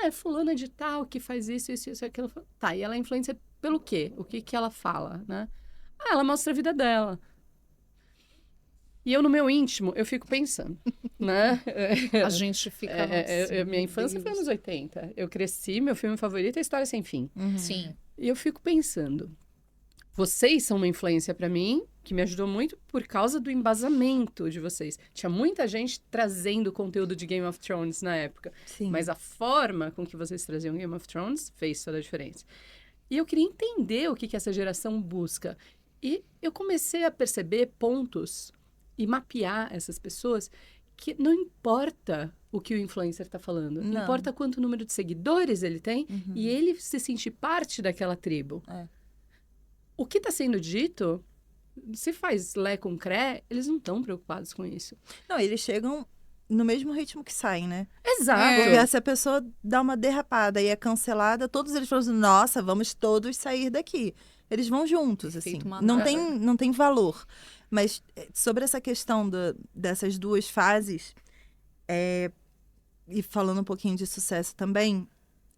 É fulana de tal que faz isso, aquilo. Tá, e ela é influencer pelo quê? O que ela fala, né? Ela mostra a vida dela. E eu, no meu íntimo, eu fico pensando, né? A gente fica... minha infância foi nos 80. Eu cresci, meu filme favorito é História Sem Fim. Sim. E eu fico pensando, vocês são uma influência pra mim, que me ajudou muito por causa do embasamento de vocês. Tinha muita gente trazendo conteúdo de Game of Thrones na época. Sim. Mas a forma com que vocês traziam Game of Thrones fez toda a diferença. E eu queria entender o que essa geração busca. E eu comecei a perceber pontos e mapear essas pessoas que não importa o que o influencer está falando. Não importa quanto número de seguidores ele tem e ele se sentir parte daquela tribo. O que está sendo dito... Se faz lé com cré, eles não estão preocupados com isso. Não, eles chegam no mesmo ritmo que saem, né? Exato. Porque se a pessoa dá uma derrapada e é cancelada, todos eles falam assim, nossa, vamos todos sair daqui. Eles vão juntos, assim. Não tem valor. Mas sobre essa questão dessas 2 fases, e falando um pouquinho de sucesso também,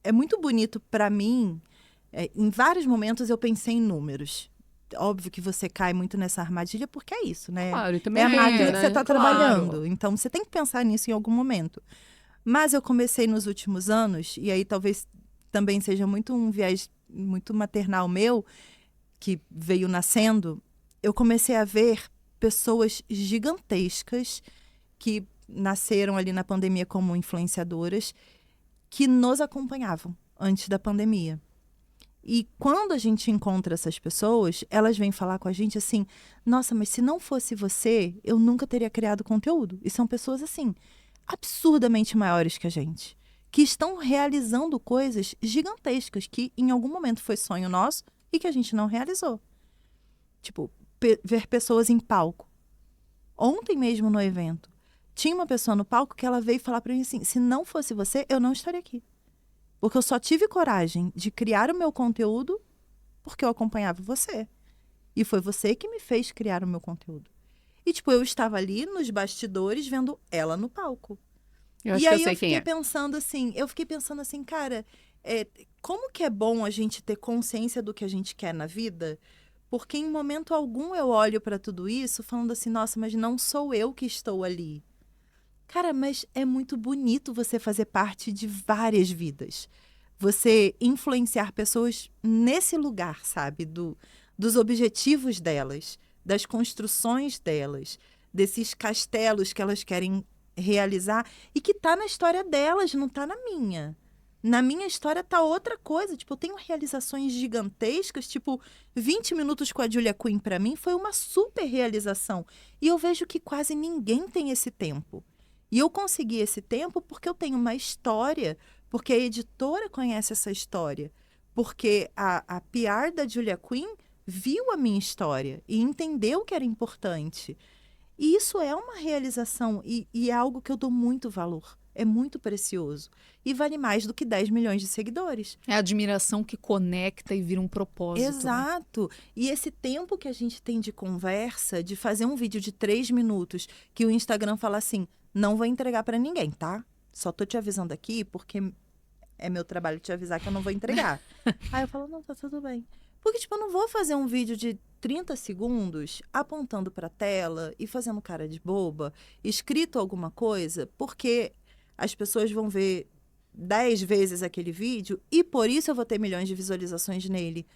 é muito bonito para mim, em vários momentos eu pensei em números. Óbvio que você cai muito nessa armadilha, porque é isso, né? Claro, e também é a máquina que você está trabalhando. Claro. Então, você tem que pensar nisso em algum momento. Mas eu comecei nos últimos anos, e aí talvez também seja muito um viés muito maternal meu, que veio nascendo, eu comecei a ver pessoas gigantescas que nasceram ali na pandemia como influenciadoras, que nos acompanhavam antes da pandemia. E quando a gente encontra essas pessoas, elas vêm falar com a gente assim, nossa, mas se não fosse você, eu nunca teria criado conteúdo. E são pessoas assim, absurdamente maiores que a gente, que estão realizando coisas gigantescas que em algum momento foi sonho nosso e que a gente não realizou. Tipo, ver pessoas em palco. Ontem mesmo no evento, tinha uma pessoa no palco que ela veio falar para mim assim, se não fosse você, eu não estaria aqui. Porque eu só tive coragem de criar o meu conteúdo porque eu acompanhava você. E foi você que me fez criar o meu conteúdo. E, tipo, eu estava ali nos bastidores vendo ela no palco. Eu acho que eu sei quem é. Eu fiquei pensando assim, cara, como que é bom a gente ter consciência do que a gente quer na vida? Porque em momento algum eu olho para tudo isso falando assim, nossa, mas não sou eu que estou ali. Cara, mas é muito bonito você fazer parte de várias vidas. Você influenciar pessoas nesse lugar, sabe? Dos objetivos delas, das construções delas, desses castelos que elas querem realizar e que tá na história delas, não tá na minha. Na minha história tá outra coisa. Tipo, eu tenho realizações gigantescas, tipo, 20 minutos com a Julia Quinn pra mim foi uma super realização. E eu vejo que quase ninguém tem esse tempo. E eu consegui esse tempo porque eu tenho uma história, porque a editora conhece essa história, porque a PR da Julia Quinn viu a minha história e entendeu que era importante. E isso é uma realização e é algo que eu dou muito valor. É muito precioso. E vale mais do que 10 milhões de seguidores. É a admiração que conecta e vira um propósito. Exato. Né? E esse tempo que a gente tem de conversa, de fazer um vídeo de 3 minutos, que o Instagram fala assim, não vou entregar para ninguém, tá? só tô te avisando aqui porque é meu trabalho te avisar que eu não vou entregar. Aí eu falo, não, tá tudo bem. Porque, tipo, eu não vou fazer um vídeo de 30 segundos apontando pra tela e fazendo cara de boba, escrito alguma coisa, porque as pessoas vão ver 10 vezes aquele vídeo e por isso eu vou ter milhões de visualizações nele.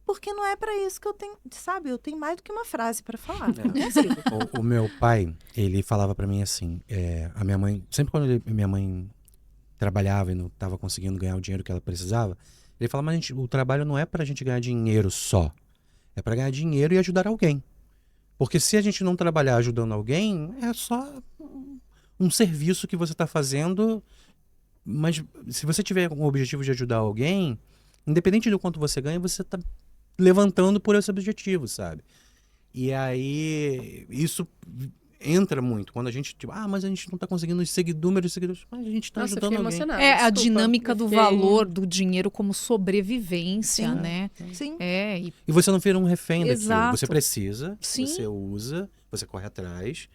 Porque não é pra isso que eu tenho, sabe? Eu tenho mais do que uma frase pra falar. Não consigo. O meu pai, ele falava pra mim assim, a minha mãe, sempre quando minha mãe trabalhava e não estava conseguindo ganhar o dinheiro que ela precisava, ele falava, mas o trabalho não é pra gente ganhar dinheiro só, é pra ganhar dinheiro e ajudar alguém. Porque se a gente não trabalhar ajudando alguém, é só um serviço que você tá fazendo, mas se você tiver com o objetivo de ajudar alguém, independente do quanto você ganha, você tá levantando por esse objetivo, sabe? E aí, isso entra muito. Quando a gente, tipo, mas a gente não tá conseguindo números de seguidores, mas a gente tá ajudando alguém. Emocionada, a desculpa, dinâmica do valor do dinheiro como sobrevivência, né? Sim. E você não vira um refém daquilo. Exato. Você precisa, você usa, você corre atrás,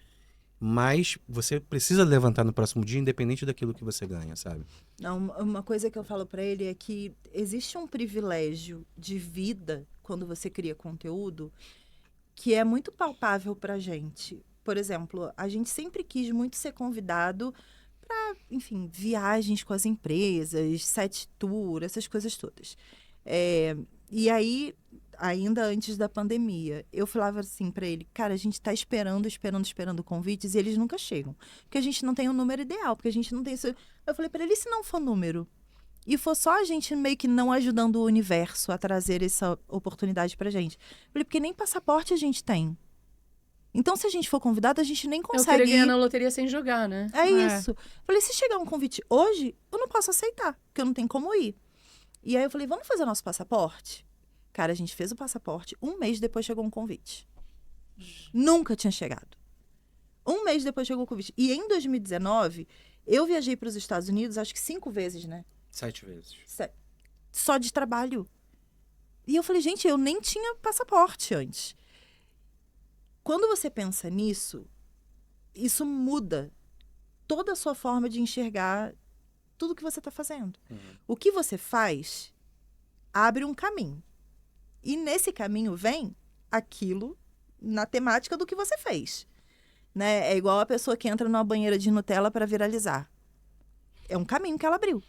mas você precisa levantar no próximo dia, independente daquilo que você ganha, sabe? Não, uma coisa que eu falo pra ele é que existe um privilégio de vida quando você cria conteúdo que é muito palpável pra gente. Por exemplo, a gente sempre quis muito ser convidado para, enfim, viagens com as empresas, set tour, essas coisas todas. E aí, ainda antes da pandemia, eu falava assim para ele, cara, a gente tá esperando convites e eles nunca chegam. Porque a gente não tem um número ideal, porque a gente não tem isso. Eu falei para ele, e se não for número? E for só a gente meio que não ajudando o universo a trazer essa oportunidade pra gente. Eu falei, porque nem passaporte a gente tem. Então, se a gente for convidado, a gente nem consegue. Eu queria ganhar na loteria sem jogar, né? É isso. Falei, se chegar um convite hoje, eu não posso aceitar, porque eu não tenho como ir. E aí eu falei, vamos fazer nosso passaporte? Cara, a gente fez o passaporte, 1 mês depois chegou um convite. Nunca tinha chegado. 1 mês depois chegou o convite. E em 2019, eu viajei para os Estados Unidos, acho que 5 vezes, né? 7 vezes. Só de trabalho. E eu falei, gente, eu nem tinha passaporte antes. Quando você pensa nisso, isso muda toda a sua forma de enxergar tudo que você está fazendo. O que você faz abre um caminho. E nesse caminho vem aquilo na temática do que você fez. Né? É igual a pessoa que entra numa banheira de Nutella para viralizar. É um caminho que ela abriu.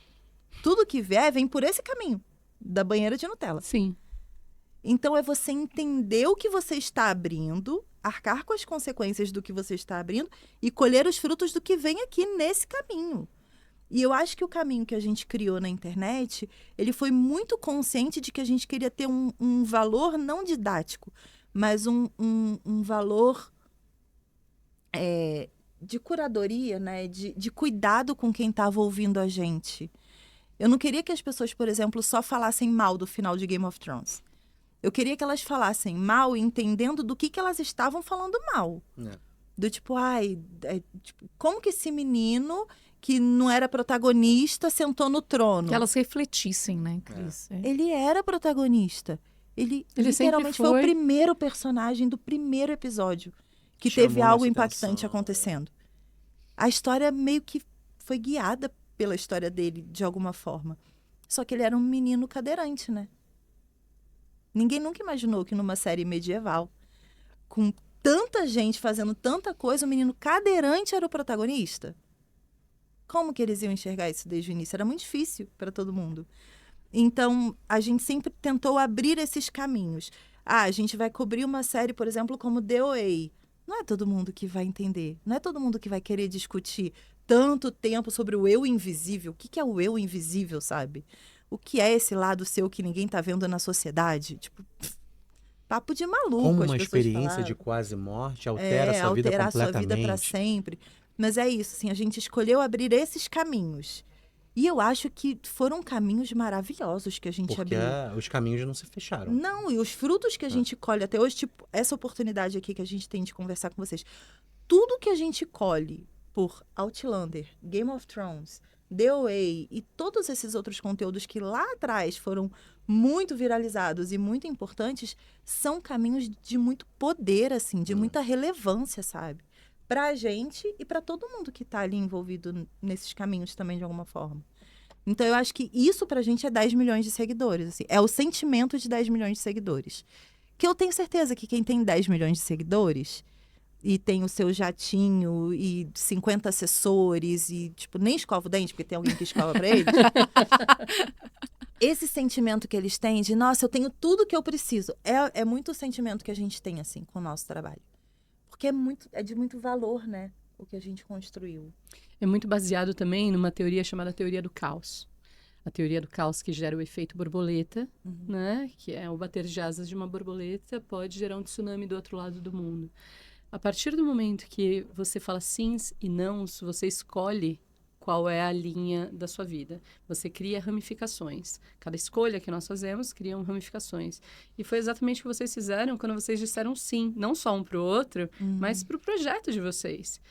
Tudo que vier vem por esse caminho da banheira de Nutella. Sim. Então é você entender o que você está abrindo, arcar com as consequências do que você está abrindo e colher os frutos do que vem aqui nesse caminho. E eu acho que o caminho que a gente criou na internet, ele foi muito consciente de que a gente queria ter um valor não didático, mas um valor de curadoria, né? De cuidado com quem estava ouvindo a gente. Eu não queria que as pessoas, por exemplo, só falassem mal do final de Game of Thrones. Eu queria que elas falassem mal entendendo do que elas estavam falando mal. Do tipo, como que esse menino que não era protagonista sentou no trono? Que elas refletissem, né, Cris? Ele era protagonista. Ele literalmente foi o primeiro personagem do primeiro episódio que teve algo impactante acontecendo. A história meio que foi guiada pela história dele, de alguma forma. Só que ele era um menino cadeirante, né? Ninguém nunca imaginou que numa série medieval, com tanta gente fazendo tanta coisa, o menino cadeirante era o protagonista. Como que eles iam enxergar isso desde o início? Era muito difícil para todo mundo. Então, a gente sempre tentou abrir esses caminhos. A gente vai cobrir uma série, por exemplo, como DOA. Não é todo mundo que vai entender. Não é todo mundo que vai querer discutir tanto tempo sobre o eu invisível. O que é o eu invisível, sabe? O que é esse lado seu que ninguém tá vendo na sociedade? Tipo, papo de maluco. Como uma experiência de quase morte altera a sua vida completamente. Alterar a sua vida para sempre. Mas é isso, assim, a gente escolheu abrir esses caminhos. E eu acho que foram caminhos maravilhosos que a gente abriu. Porque os caminhos não se fecharam. Não, e os frutos que a gente colhe até hoje, tipo, essa oportunidade aqui que a gente tem de conversar com vocês. Tudo que a gente colhe por Outlander, Game of Thrones, DOA e todos esses outros conteúdos que lá atrás foram muito viralizados e muito importantes, são caminhos de muito poder, assim, de muita relevância, sabe? pra gente e pra todo mundo que tá ali envolvido nesses caminhos também, de alguma forma. Então, eu acho que isso pra gente é 10 milhões de seguidores. Assim, é o sentimento de 10 milhões de seguidores. Que eu tenho certeza que quem tem 10 milhões de seguidores e tem o seu jatinho e 50 assessores e, tipo, nem escova o dente, porque tem alguém que escova pra eles. Esse sentimento que eles têm de, nossa, eu tenho tudo que eu preciso. É muito o sentimento que a gente tem, assim, com o nosso trabalho. Porque é de muito valor, né? O que a gente construiu. É muito baseado também numa teoria chamada teoria do caos. A teoria do caos que gera o efeito borboleta, né? Que é o bater de asas de uma borboleta pode gerar um tsunami do outro lado do mundo. A partir do momento que você fala sims e nãos, você escolhe qual é a linha da sua vida. Você cria ramificações. Cada escolha que nós fazemos cria ramificações. E foi exatamente o que vocês fizeram quando vocês disseram sim, não só um para o outro, mas para o projeto de vocês.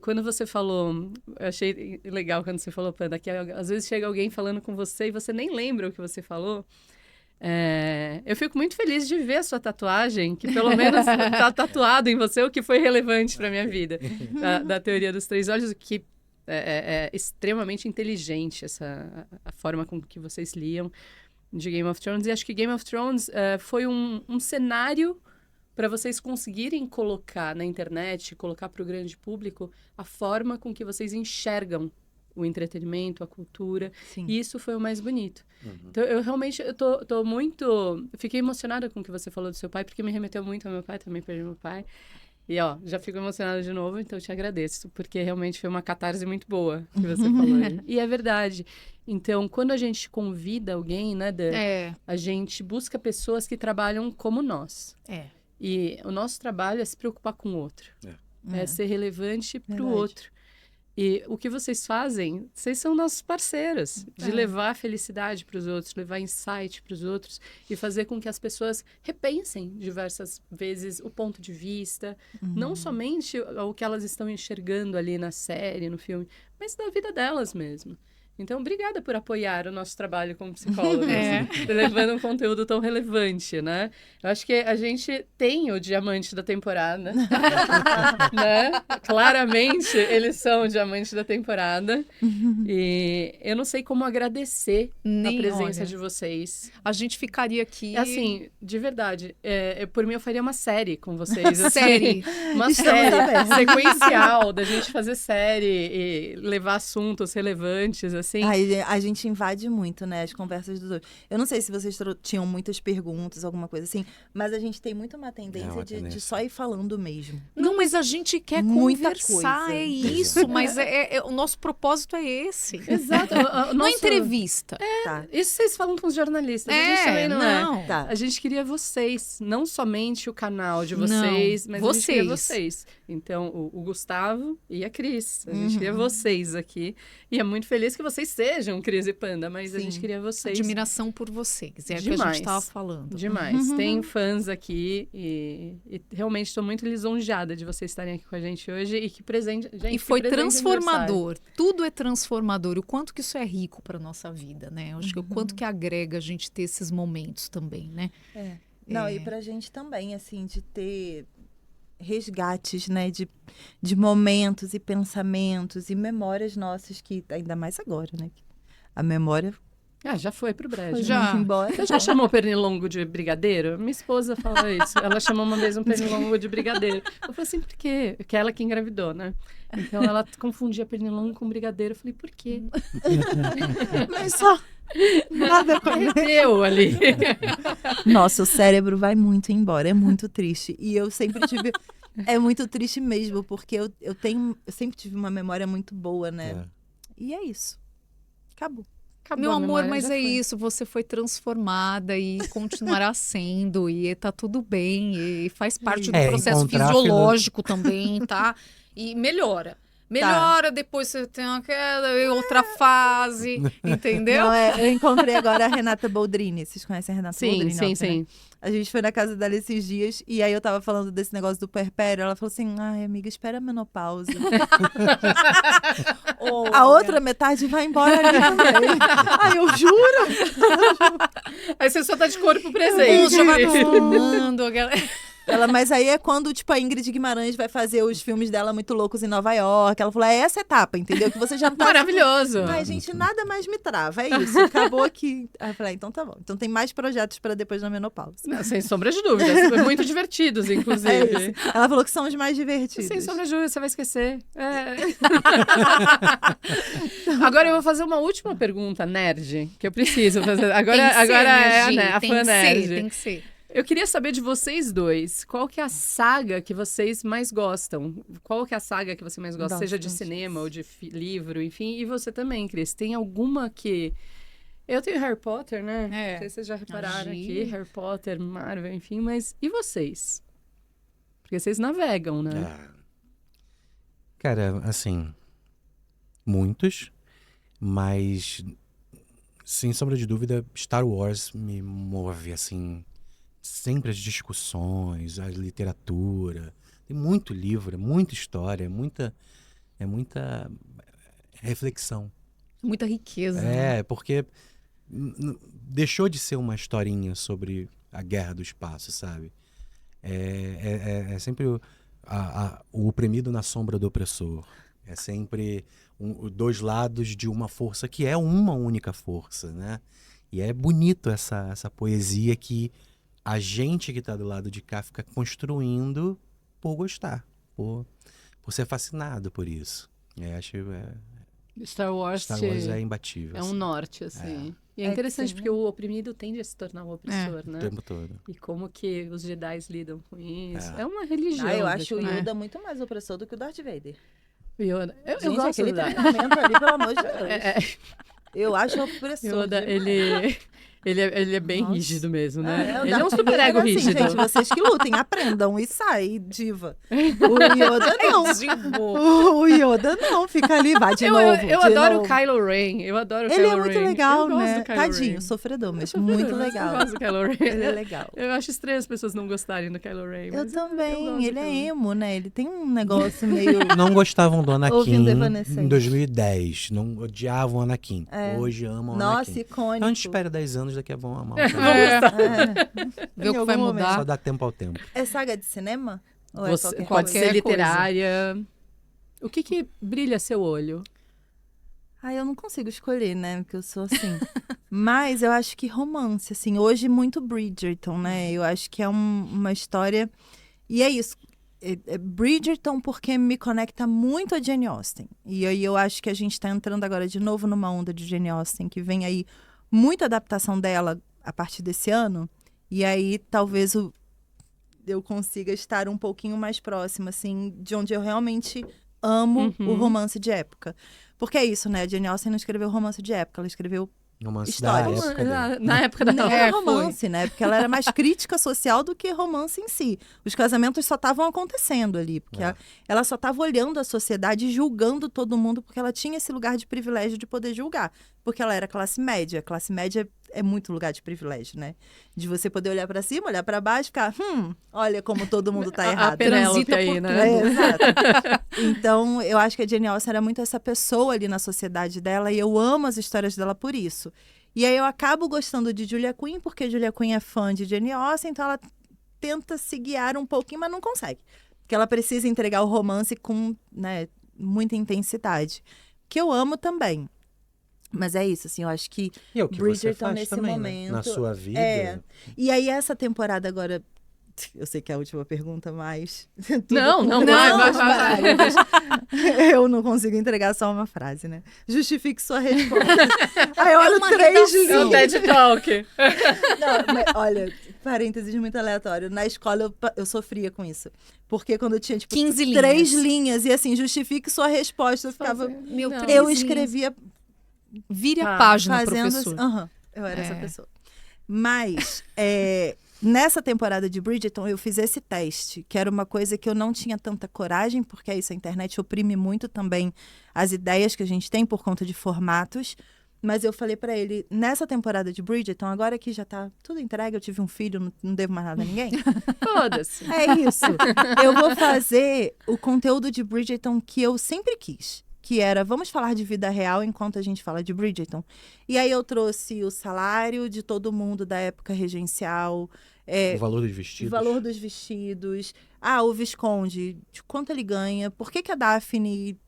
Quando você falou, eu achei legal quando você falou, Panda, que às vezes chega alguém falando com você e você nem lembra o que você falou. Eu fico muito feliz de ver a sua tatuagem, que pelo menos está tatuado em você, o que foi relevante para a minha vida. Da teoria dos 3 olhos, que é extremamente inteligente a forma com que vocês liam de Game of Thrones. E acho que Game of Thrones foi um cenário para vocês conseguirem colocar na internet, colocar para o grande público a forma com que vocês enxergam o entretenimento, a cultura. Sim. E isso foi o mais bonito. Então, eu realmente tô muito... Fiquei emocionada com o que você falou do seu pai, porque me remeteu muito ao meu pai, também perdi meu pai. E, já fico emocionada de novo, então eu te agradeço, porque realmente foi uma catarse muito boa que você falou aí. E é verdade. Então, quando a gente convida alguém, né, Dan, a gente busca pessoas que trabalham como nós. E o nosso trabalho é se preocupar com o outro. É ser relevante para o outro. E o que vocês fazem, vocês são nossos parceiros, de levar felicidade para os outros, levar insight para os outros e fazer com que as pessoas repensem diversas vezes o ponto de vista, não somente o que elas estão enxergando ali na série, no filme, mas da vida delas mesmo. Então, obrigada por apoiar o nosso trabalho como psicólogos, levando um conteúdo tão relevante, né? Eu acho que a gente tem o diamante da temporada, né? Claramente, eles são o diamante da temporada. E eu não sei como agradecer a presença de vocês. A gente ficaria aqui... Assim, de verdade, por mim eu faria uma série com vocês. Série. Uma série sequencial, da gente fazer série e levar assuntos relevantes, assim. A gente invade muito, né, as conversas dos outros. Eu não sei se vocês tinham muitas perguntas, alguma coisa assim, mas a gente tem muito uma tendência de só ir falando mesmo. Não, mas a gente quer muita conversar, coisa. É isso, mas o nosso propósito é esse. Exato. Não é entrevista. Isso vocês falam com os jornalistas, a gente também não é. Tá. A gente queria vocês, não somente o canal de vocês, mas a gente queria vocês. Então, o Gustavo e a Cris, a gente queria vocês aqui. E é muito feliz que vocês sejam Cris e Panda, mas a gente queria vocês. Admiração por vocês, é o que a gente estava falando. Demais. Tem fãs aqui e realmente estou muito lisonjeada de vocês estarem aqui com a gente hoje e que presente. Gente, e foi transformador. Tudo é transformador. O quanto que isso é rico para nossa vida, né? Eu acho que o quanto que agrega a gente ter esses momentos também, né? Não, e pra gente também, assim, de ter resgates, né, de momentos e pensamentos e memórias nossas que, ainda mais agora, né, a memória já foi pro brejo. Já. Embora. Você já chamou pernilongo de brigadeiro? Minha esposa falou isso. Ela chamou uma vez um pernilongo de brigadeiro. Eu falei assim, por quê? Porque é ela que engravidou, né? Então ela confundia pernilongo com brigadeiro. Eu falei, por quê? Mas só nada perdeu ali. Nossa, o cérebro vai muito embora, é muito triste. E eu sempre tive... É muito triste mesmo, porque eu sempre tive uma memória muito boa, né? E é isso. Acabou. Meu amor, mas é isso, você foi transformada e continuará sendo, e tá tudo bem, e faz parte do processo fisiológico também, tá? E melhora. Melhora, depois você tem uma queda, outra fase, entendeu? Não, eu encontrei agora a Renata Boldrini. Vocês conhecem a Renata Boldrini? Sim. Né? A gente foi na casa dela esses dias e aí eu tava falando desse negócio do puerpério. Ela falou assim, ai, amiga, espera a menopausa. A outra metade vai embora ali também. Ai, eu juro. Aí você só tá de corpo presente. Já vai fumando, Mas aí é quando, tipo, a Ingrid Guimarães vai fazer os filmes dela muito loucos em Nova York. Ela falou, é essa etapa, entendeu? Que você já tá... Maravilhoso! Ai, gente, nada mais me trava, é isso. Acabou aqui. Aí eu falei, então tá bom. Então tem mais projetos para depois da menopausa. Não, sem sombra de dúvidas. Muito divertidos, inclusive. Ela falou que são os mais divertidos. Sem sombra de dúvida, você vai esquecer. Agora eu vou fazer uma última pergunta, nerd, que eu preciso fazer. Agora é a fã nerd. Tem que ser. Eu queria saber de vocês dois, qual que é a saga que vocês mais gostam? Qual que é a saga que você mais gosta? Nossa, seja de cinema ou de livro, enfim. E você também, Cris. Tem alguma que... Eu tenho Harry Potter, né? Não sei se vocês já repararam aqui. Harry Potter, Marvel, enfim. Mas e vocês? Porque vocês navegam, né? Cara, assim... Muitos. Mas... Sem sombra de dúvida, Star Wars me move, assim... Sempre as discussões, a literatura. Tem muito livro, muita história, é muita reflexão. Muita riqueza. Porque deixou de ser uma historinha sobre a guerra do espaço, sabe? É sempre o oprimido na sombra do opressor. É sempre dois lados de uma força que é uma única força, né? E é bonito essa poesia que a gente que está do lado de cá fica construindo por gostar, por ser fascinado por isso. Star Wars é imbatível. É um norte, assim. E é interessante porque o oprimido tende a se tornar um opressor, né? O tempo todo. E como que os Jedi lidam com isso. É uma religião. Eu acho o Yoda muito mais opressor do que o Darth Vader. Yoda. Eu gente, gosto aquele do treinamento ali, pelo amor de Deus. Eu acho opressor. Yoda, ele é bem rígido mesmo, né? Ele é um Darth super ego Vader, rígido. Gente, vocês que lutem, aprendam e sai, diva. O Yoda não. O Yoda não, fica ali, vai de novo. Eu adoro o Kylo Ren. Eu adoro o Kylo Ren. Ele é muito legal, eu né? Gosto do Kylo Tadinho, Ren. Sofredor, mas muito legal. Eu gosto do Kylo Ren. Ele é legal. Eu acho estranho as pessoas não gostarem do Kylo Ren. Eu também. Ele é emo, né? Ele tem um negócio meio... Não gostavam do Anakin Ouvindo Evanescence. em 2010. Não odiavam o Anakin. Hoje amam o Anakin. Nossa, icônico. Então a gente espera 10 anos, daqui a pouco amar. Ver o que vai mudar. Só dá tempo ao tempo. É saga de cinema? Ou Pode ser literária. O que brilha seu olho? Eu não consigo escolher, né? Porque eu sou assim. Mas eu acho que romance, assim. Hoje, muito Bridgerton, né? Eu acho que é uma história... E é isso. Bridgerton porque me conecta muito a Jane Austen. E aí eu acho que a gente tá entrando agora de novo numa onda de Jane Austen, que vem aí muita adaptação dela a partir desse ano. E aí talvez eu consiga estar um pouquinho mais próxima, assim, de onde eu realmente amo o romance de época. Porque é isso, né? A Jane Austen não escreveu romance de época, ela escreveu histórias. Na época da Não era romance, né? Porque ela era mais crítica social do que romance em si. Os casamentos só estavam acontecendo ali. Porque ela só estava olhando a sociedade e julgando todo mundo, porque ela tinha esse lugar de privilégio de poder julgar. Porque ela era classe média. Classe média é muito lugar de privilégio, né? De você poder olhar para cima, olhar para baixo e ficar, olha como todo mundo tá errado. A Penélope aí, né? Exato. Então, eu acho que a Jane Austen era muito essa pessoa ali na sociedade dela e eu amo as histórias dela por isso. E aí eu acabo gostando de Julia Quinn, porque Julia Quinn é fã de Jane Austen, então ela tenta se guiar um pouquinho, mas não consegue. Porque ela precisa entregar o romance com, né, muita intensidade. Que eu amo também. Mas é isso, assim, eu acho que Bridgerton nesse também, momento... né? Na sua vida. E aí essa temporada agora... Eu sei que é a última pergunta, mas... Não, vai. Eu não consigo entregar só uma frase, né? Justifique sua resposta. Aí eu olho 3 linhas. É um TED Talk. Não, mas, olha, parênteses muito aleatório. Na escola eu sofria com isso. Porque quando eu tinha, tipo, 15 3 linhas e assim, justifique sua resposta, eu ficava... Eu escrevia... Vire a página, fazendo professor. Eu era essa pessoa. Mas... nessa temporada de Bridgerton, eu fiz esse teste, que era uma coisa que eu não tinha tanta coragem, porque é isso, a internet oprime muito também as ideias que a gente tem por conta de formatos. Mas eu falei pra ele, nessa temporada de Bridgerton, agora que já tá tudo entregue, eu tive um filho, não devo mais nada a ninguém. Foda-se. É isso. Eu vou fazer o conteúdo de Bridgerton que eu sempre quis. Que era, vamos falar de vida real enquanto a gente fala de Bridgerton. E aí eu trouxe o salário de todo mundo da época regencial, O valor dos vestidos. O valor dos vestidos. Ah, o Visconde, de quanto ele ganha? Por que a Daphne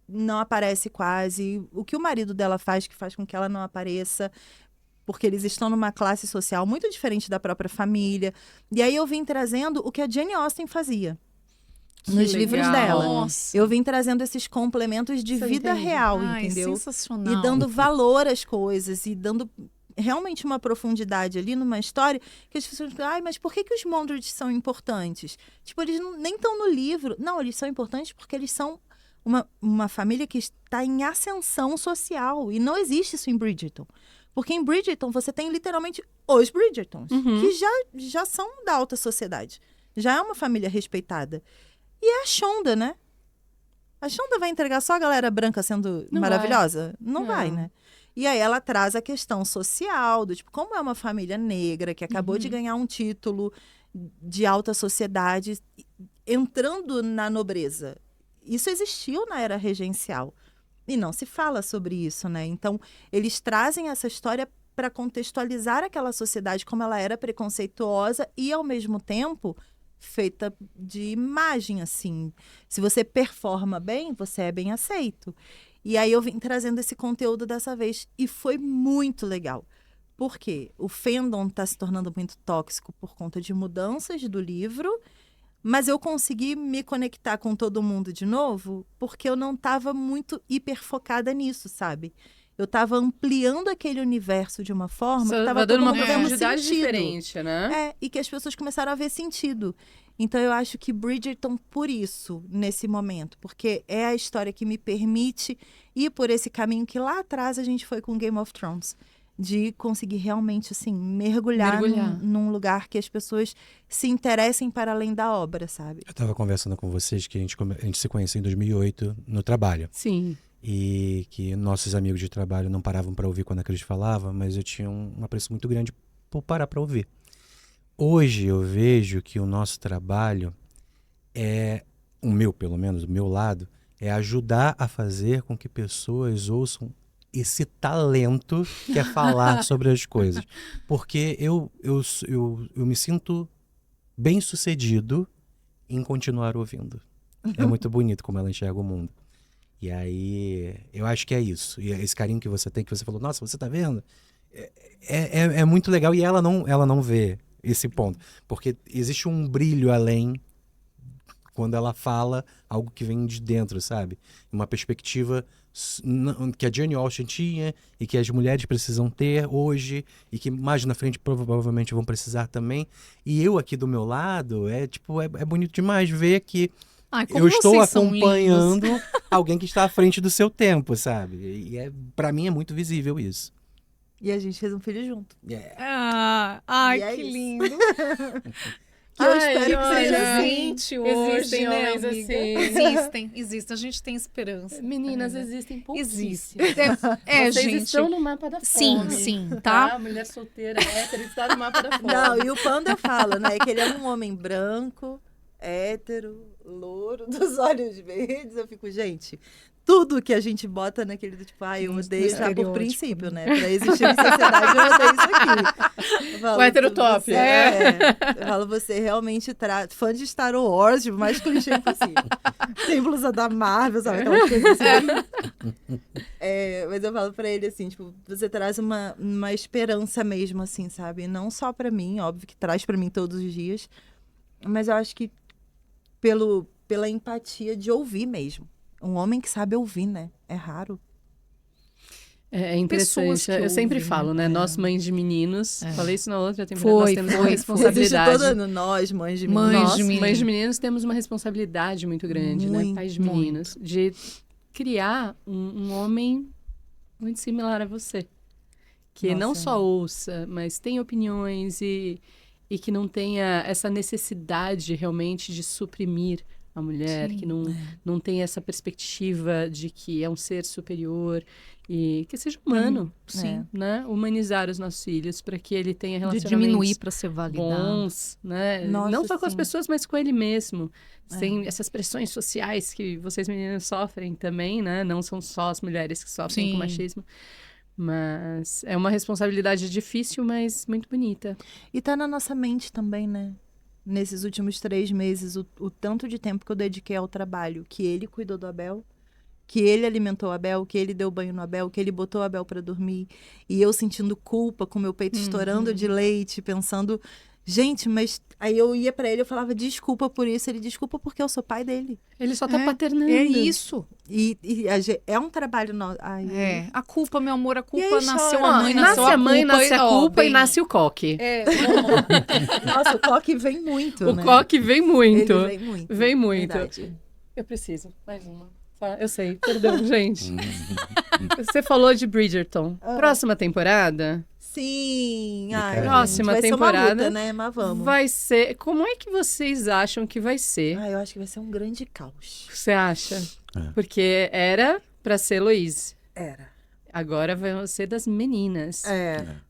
não aparece quase? O que o marido dela faz que faz com que ela não apareça? Porque eles estão numa classe social muito diferente da própria família. E aí eu vim trazendo o que a Jane Austen fazia nos livros dela. Nossa. Eu vim trazendo esses complementos de vida real, Ai, entendeu? Sensacional. E dando valor às coisas, e dando realmente uma profundidade ali numa história que as pessoas falam, mas por que os Mondrian são importantes? Tipo, eles nem estão no livro. Não, eles são importantes porque eles são uma família que está em ascensão social. E não existe isso em Bridgerton. Porque em Bridgerton você tem literalmente os Bridgertons, que já são da alta sociedade. Já é uma família respeitada. E é a Shonda, né? A Shonda vai entregar só a galera branca sendo maravilhosa? Não vai, né? E aí ela traz a questão social, do tipo, como é uma família negra que acabou de ganhar um título de alta sociedade, entrando na nobreza. Isso existiu na era regencial. E não se fala sobre isso, né? Então, eles trazem essa história para contextualizar aquela sociedade como ela era preconceituosa e, ao mesmo tempo, feita de imagem, assim. Se você performa bem, você é bem aceito. E aí eu vim trazendo esse conteúdo dessa vez. E foi muito legal. Por quê? O fandom está se tornando muito tóxico por conta de mudanças do livro. Mas eu consegui me conectar com todo mundo de novo porque eu não estava muito hiperfocada nisso, sabe? Eu estava ampliando aquele universo de uma forma que estava dando uma vendo profundidade sentido. diferente, né? E que as pessoas começaram a ver sentido. Então eu acho que Bridgerton, por isso, nesse momento, porque é a história que me permite ir por esse caminho que lá atrás a gente foi com Game of Thrones. De conseguir realmente, assim, mergulhar. Num lugar que as pessoas se interessem para além da obra, sabe? Eu estava conversando com vocês que a gente se conheceu em 2008 no trabalho. Sim. E que nossos amigos de trabalho não paravam para ouvir quando a Cris falava, mas eu tinha um apreço muito grande por parar para ouvir. Hoje eu vejo que o nosso trabalho o meu, pelo menos, o meu lado, é ajudar a fazer com que pessoas ouçam esse talento que é falar sobre as coisas. Porque eu me sinto bem-sucedido em continuar ouvindo. É muito bonito como ela enxerga o mundo. E aí, eu acho que é isso. E esse carinho que você tem, que você falou, nossa, você tá vendo? É muito legal. E ela não vê esse ponto. Porque existe um brilho além quando ela fala algo que vem de dentro, sabe? Uma perspectiva que a Jane Austen tinha e que as mulheres precisam ter hoje e que mais na frente provavelmente vão precisar também. E eu aqui do meu lado, é bonito demais ver que eu estou acompanhando alguém que está à frente do seu tempo, sabe? E pra mim é muito visível isso. E a gente fez um filho junto. Que lindo. Que eu espero que seja gente hoje. Existem homens assim. Existem. A gente tem esperança. Meninas, existem pouquíssimas. Vocês gente. Estão no mapa da fome. Sim, tá? Mulher solteira, hétero, está no mapa da fome. Não, e o Panda fala, né? Que ele é um homem branco, hétero, louro, dos olhos verdes. Eu fico, gente, tudo que a gente bota naquele do tipo, eu odeio já por princípio, né? Pra existir em sociedade, eu odeio isso aqui. O hétero top. Eu falo, você realmente fã de Star Wars, tipo, mais clichê possível. Tem blusa da Marvel, sabe? Aquela coisa assim. Mas eu falo pra ele assim, tipo, você traz uma esperança mesmo, assim, sabe? Não só pra mim, óbvio que traz pra mim todos os dias, mas eu acho que pela empatia de ouvir mesmo. Um homem que sabe ouvir, né? É raro. É interessante. Eu sempre falo, né? Nós, mães de meninos. Falei isso na outra temporada. Nós temos uma responsabilidade. Nós, mães de meninos. Mães de meninos, temos uma responsabilidade muito grande, né? Pais de meninos. De criar um homem muito similar a você. Que não só ouça, mas tem opiniões e que não tenha essa necessidade realmente de suprimir a mulher, que não tem essa perspectiva de que é um ser superior e que seja humano, né? Humanizar os nossos filhos para que ele tenha relacionamentos de diminuir para ser validado. Bons, né? Nossa, não só com as pessoas, mas com ele mesmo. Sem essas pressões sociais que vocês meninas sofrem também, né? Não são só as mulheres que sofrem com machismo. Mas é uma responsabilidade difícil, mas muito bonita. E tá na nossa mente também, né? Nesses últimos 3 meses, o tanto de tempo que eu dediquei ao trabalho, que ele cuidou do Abel, que ele alimentou o Abel, que ele deu banho no Abel, que ele botou o Abel para dormir. E eu sentindo culpa, com meu peito estourando de leite, pensando... Gente, mas aí eu ia pra ele, eu falava desculpa por isso. Ele, desculpa porque eu sou pai dele. Ele só tá paternando. É isso. E é um trabalho nosso. A culpa, meu amor, a culpa aí, nasceu chora. a mãe, Nasce nasceu a mãe, nasce a culpa bem... e nasce o coque. Nossa, o coque vem muito, O né? coque vem muito. Ele vem muito. Vem muito. Verdade. Eu preciso. Mais uma. Eu sei, perdão, gente. Você falou de Bridgerton. Próxima temporada? Sim. Próxima vai temporada. Ser uma luta, né? Mas vamos. Vai ser. Como é que vocês acham que vai ser? Eu acho que vai ser um grande caos. Você acha? Porque era pra ser Heloise. Era. Agora vai ser das meninas.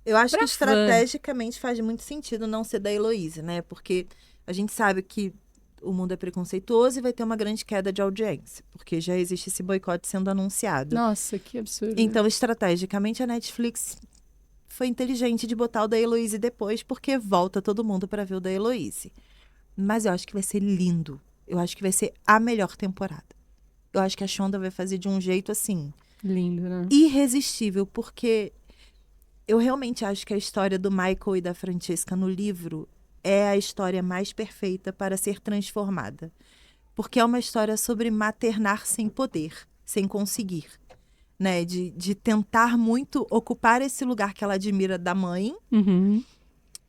Eu acho Pra que estrategicamente faz muito sentido não ser da Heloise, né? Porque a gente sabe que o mundo é preconceituoso e vai ter uma grande queda de audiência, porque já existe esse boicote sendo anunciado. Nossa, que absurdo. Então, estrategicamente, a Netflix foi inteligente de botar o da Heloise depois, porque volta todo mundo para ver o da Heloise. Mas eu acho que vai ser lindo. Eu acho que vai ser a melhor temporada. Eu acho que a Shonda vai fazer de um jeito, assim... Lindo, né? irresistível, porque eu realmente acho que a história do Michael e da Francesca no livro é a história mais perfeita para ser transformada. Porque é uma história sobre maternar sem poder, sem conseguir. Né? De tentar muito ocupar esse lugar que ela admira da mãe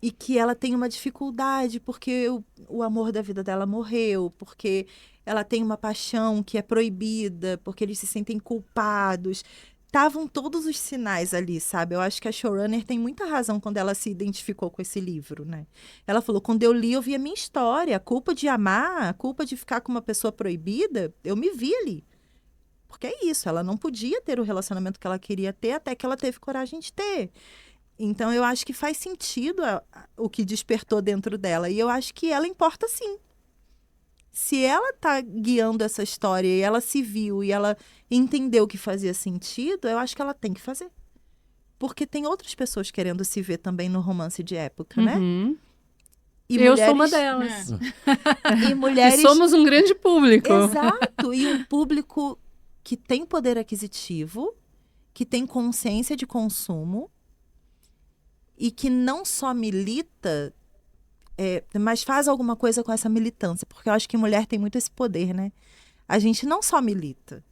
e que ela tem uma dificuldade porque o amor da vida dela morreu, porque ela tem uma paixão que é proibida, porque eles se sentem culpados. Estavam todos os sinais ali, sabe? Eu acho que a showrunner tem muita razão quando ela se identificou com esse livro, né? Ela falou, quando eu li, eu vi a minha história. A culpa de amar, a culpa de ficar com uma pessoa proibida, eu me vi ali. Porque é isso, ela não podia ter o relacionamento que ela queria ter até que ela teve coragem de ter. Então, eu acho que faz sentido o que despertou dentro dela. E eu acho que ela importa sim. Se ela tá guiando essa história e ela se viu e ela entendeu que fazia sentido, eu acho que ela tem que fazer. Porque tem outras pessoas querendo se ver também no romance de época, né? E eu sou uma delas. E mulheres... E somos um grande público. Exato. E um público que tem poder aquisitivo, que tem consciência de consumo e que não só milita... mas faz alguma coisa com essa militância, porque eu acho que mulher tem muito esse poder, né? A gente não só milita,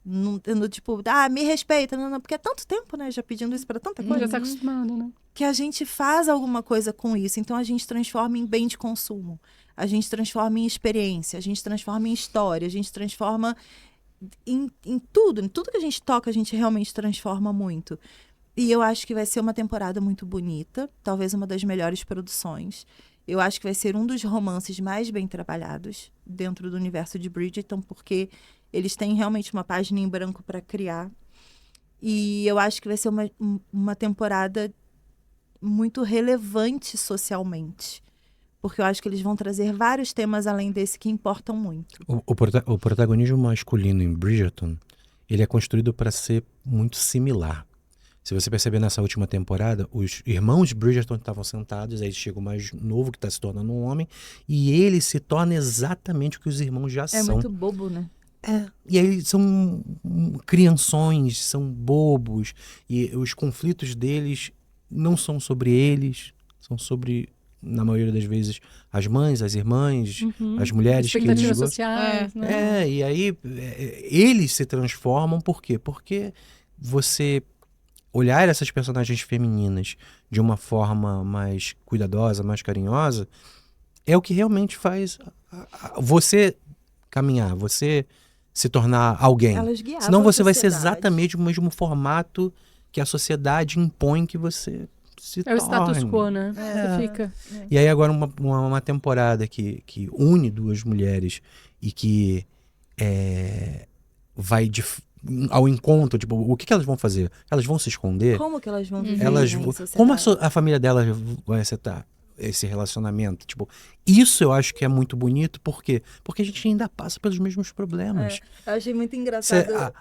tipo, me respeita, não, porque é tanto tempo, né? Já pedindo isso pra tanta coisa. Já tá acostumado, né? Que a gente faz alguma coisa com isso, então a gente transforma em bem de consumo, a gente transforma em experiência, a gente transforma em história, a gente transforma em tudo que a gente toca, a gente realmente transforma muito. E eu acho que vai ser uma temporada muito bonita, talvez uma das melhores produções. Eu acho que vai ser um dos romances mais bem trabalhados dentro do universo de Bridgerton, porque eles têm realmente uma página em branco para criar. E eu acho que vai ser uma temporada muito relevante socialmente, porque eu acho que eles vão trazer vários temas além desse que importam muito. O protagonismo masculino em Bridgerton, ele é construído para ser muito similar. Se você perceber nessa última temporada, os irmãos Bridgerton estavam sentados, aí chega o mais novo que está se tornando um homem, e ele se torna exatamente o que os irmãos já são. É muito bobo, né? E aí são crianções, são bobos, e os conflitos deles não são sobre eles, são sobre, na maioria das vezes, as mães, as irmãs, as mulheres que eles expectativas sociais, né? E aí eles se transformam, por quê? Porque você olhar essas personagens femininas de uma forma mais cuidadosa, mais carinhosa, é o que realmente faz você caminhar, você se tornar alguém. Senão você vai ser exatamente o mesmo formato que a sociedade impõe que você se torne. É o status quo, né? Você fica. E aí agora uma temporada que une duas mulheres e que vai ao encontro, tipo, o que elas vão fazer? Elas vão se esconder? Como que elas vão viver como a família delas vai esse relacionamento. Tipo, isso eu acho que é muito bonito, por quê? Porque a gente ainda passa pelos mesmos problemas. Eu achei muito engraçado.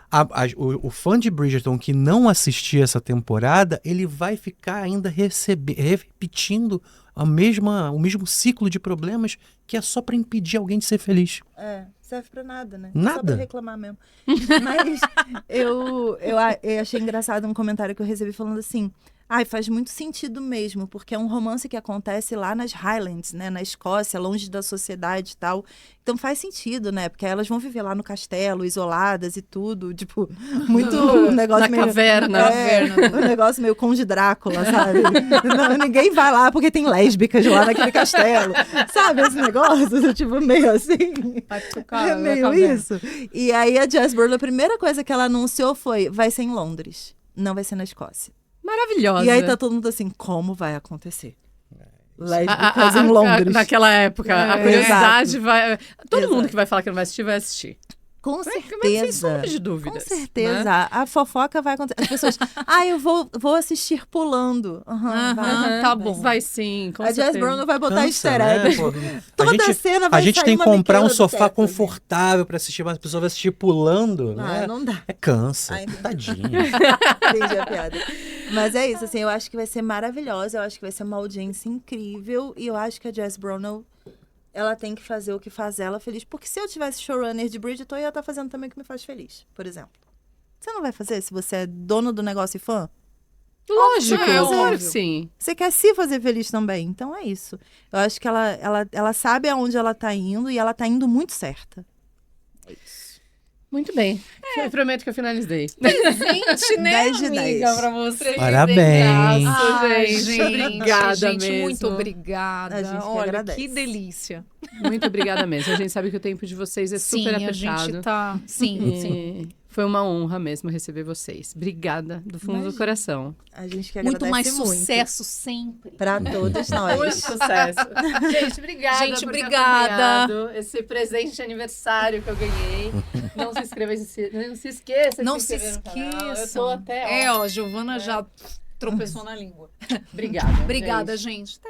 O fã de Bridgerton que não assistir essa temporada, ele vai ficar ainda repetindo o mesmo ciclo de problemas que é só pra impedir alguém de ser feliz. Serve pra nada, né? Nada. Só pra reclamar mesmo. Mas eu achei engraçado um comentário que eu recebi falando assim: faz muito sentido mesmo, porque é um romance que acontece lá nas Highlands, né? Na Escócia, longe da sociedade e tal. Então faz sentido, né? Porque elas vão viver lá no castelo, isoladas e tudo. Tipo, muito um negócio na meio... caverna. Um negócio meio Conde Drácula, sabe? Não, ninguém vai lá porque tem lésbicas lá naquele castelo. Sabe esse negócio? Tipo, meio assim. É meio isso. E aí a Jess Burlow, a primeira coisa que ela anunciou foi: vai ser em Londres, não vai ser na Escócia. Maravilhosa. E aí tá todo mundo assim, como vai acontecer? Lésbicas em Londres. Naquela época, a curiosidade exato. vai... Todo Exato. mundo que vai falar que não vai assistir, vai assistir. Com Sem certeza. sombra de dúvidas. Com certeza. Né? A fofoca vai acontecer. As pessoas, eu vou assistir pulando. Vai. Tá bom. Vai sim, com A certeza. Jess Burlow vai botar Cansa, easter né? egg. Pô, Toda cena vai a gente sair tem que uma comprar um biqueira do sofá teto. confortável pra assistir, mas a pessoa vai assistir pulando, né? Não dá. Cansa. Ai, entendi. Tadinho. Entendi a piada. Mas é isso, assim, eu acho que vai ser maravilhosa, eu acho que vai ser uma audiência incrível, e eu acho que a Jess Burlow, ela tem que fazer o que faz ela feliz. Porque se eu tivesse showrunner de Bridgerton, eu ia estar fazendo também o que me faz feliz, por exemplo. Você não vai fazer se você é dono do negócio e fã? Lógico, óbvio. sim. Você quer se fazer feliz também. Então é isso. Eu acho que ela sabe aonde ela tá indo, e ela tá indo muito certa. É isso. Muito bem. Eu prometo que eu finalizei. Gente, né, 10 de amiga, 10. pra você. Parabéns. Gente, obrigada gente, mesmo. muito obrigada. A gente que Olha, agradece. que delícia. Muito obrigada mesmo. A gente sabe que o tempo de vocês é super Sim, a apertado. gente tá... Sim. Foi uma honra mesmo receber vocês. Obrigada, do fundo do coração. A gente que agradece Muito mais muito. sucesso sempre. Pra todos nós. Muito sucesso. Gente, obrigada. Gente, por ter obrigada. acompanhado esse presente de aniversário que eu ganhei. Não se inscreva, não se esqueça de Não se se inscrever no canal. Eu esqueçam. tô até... A Giovana já tropeçou na língua. Obrigada. Obrigada, gente.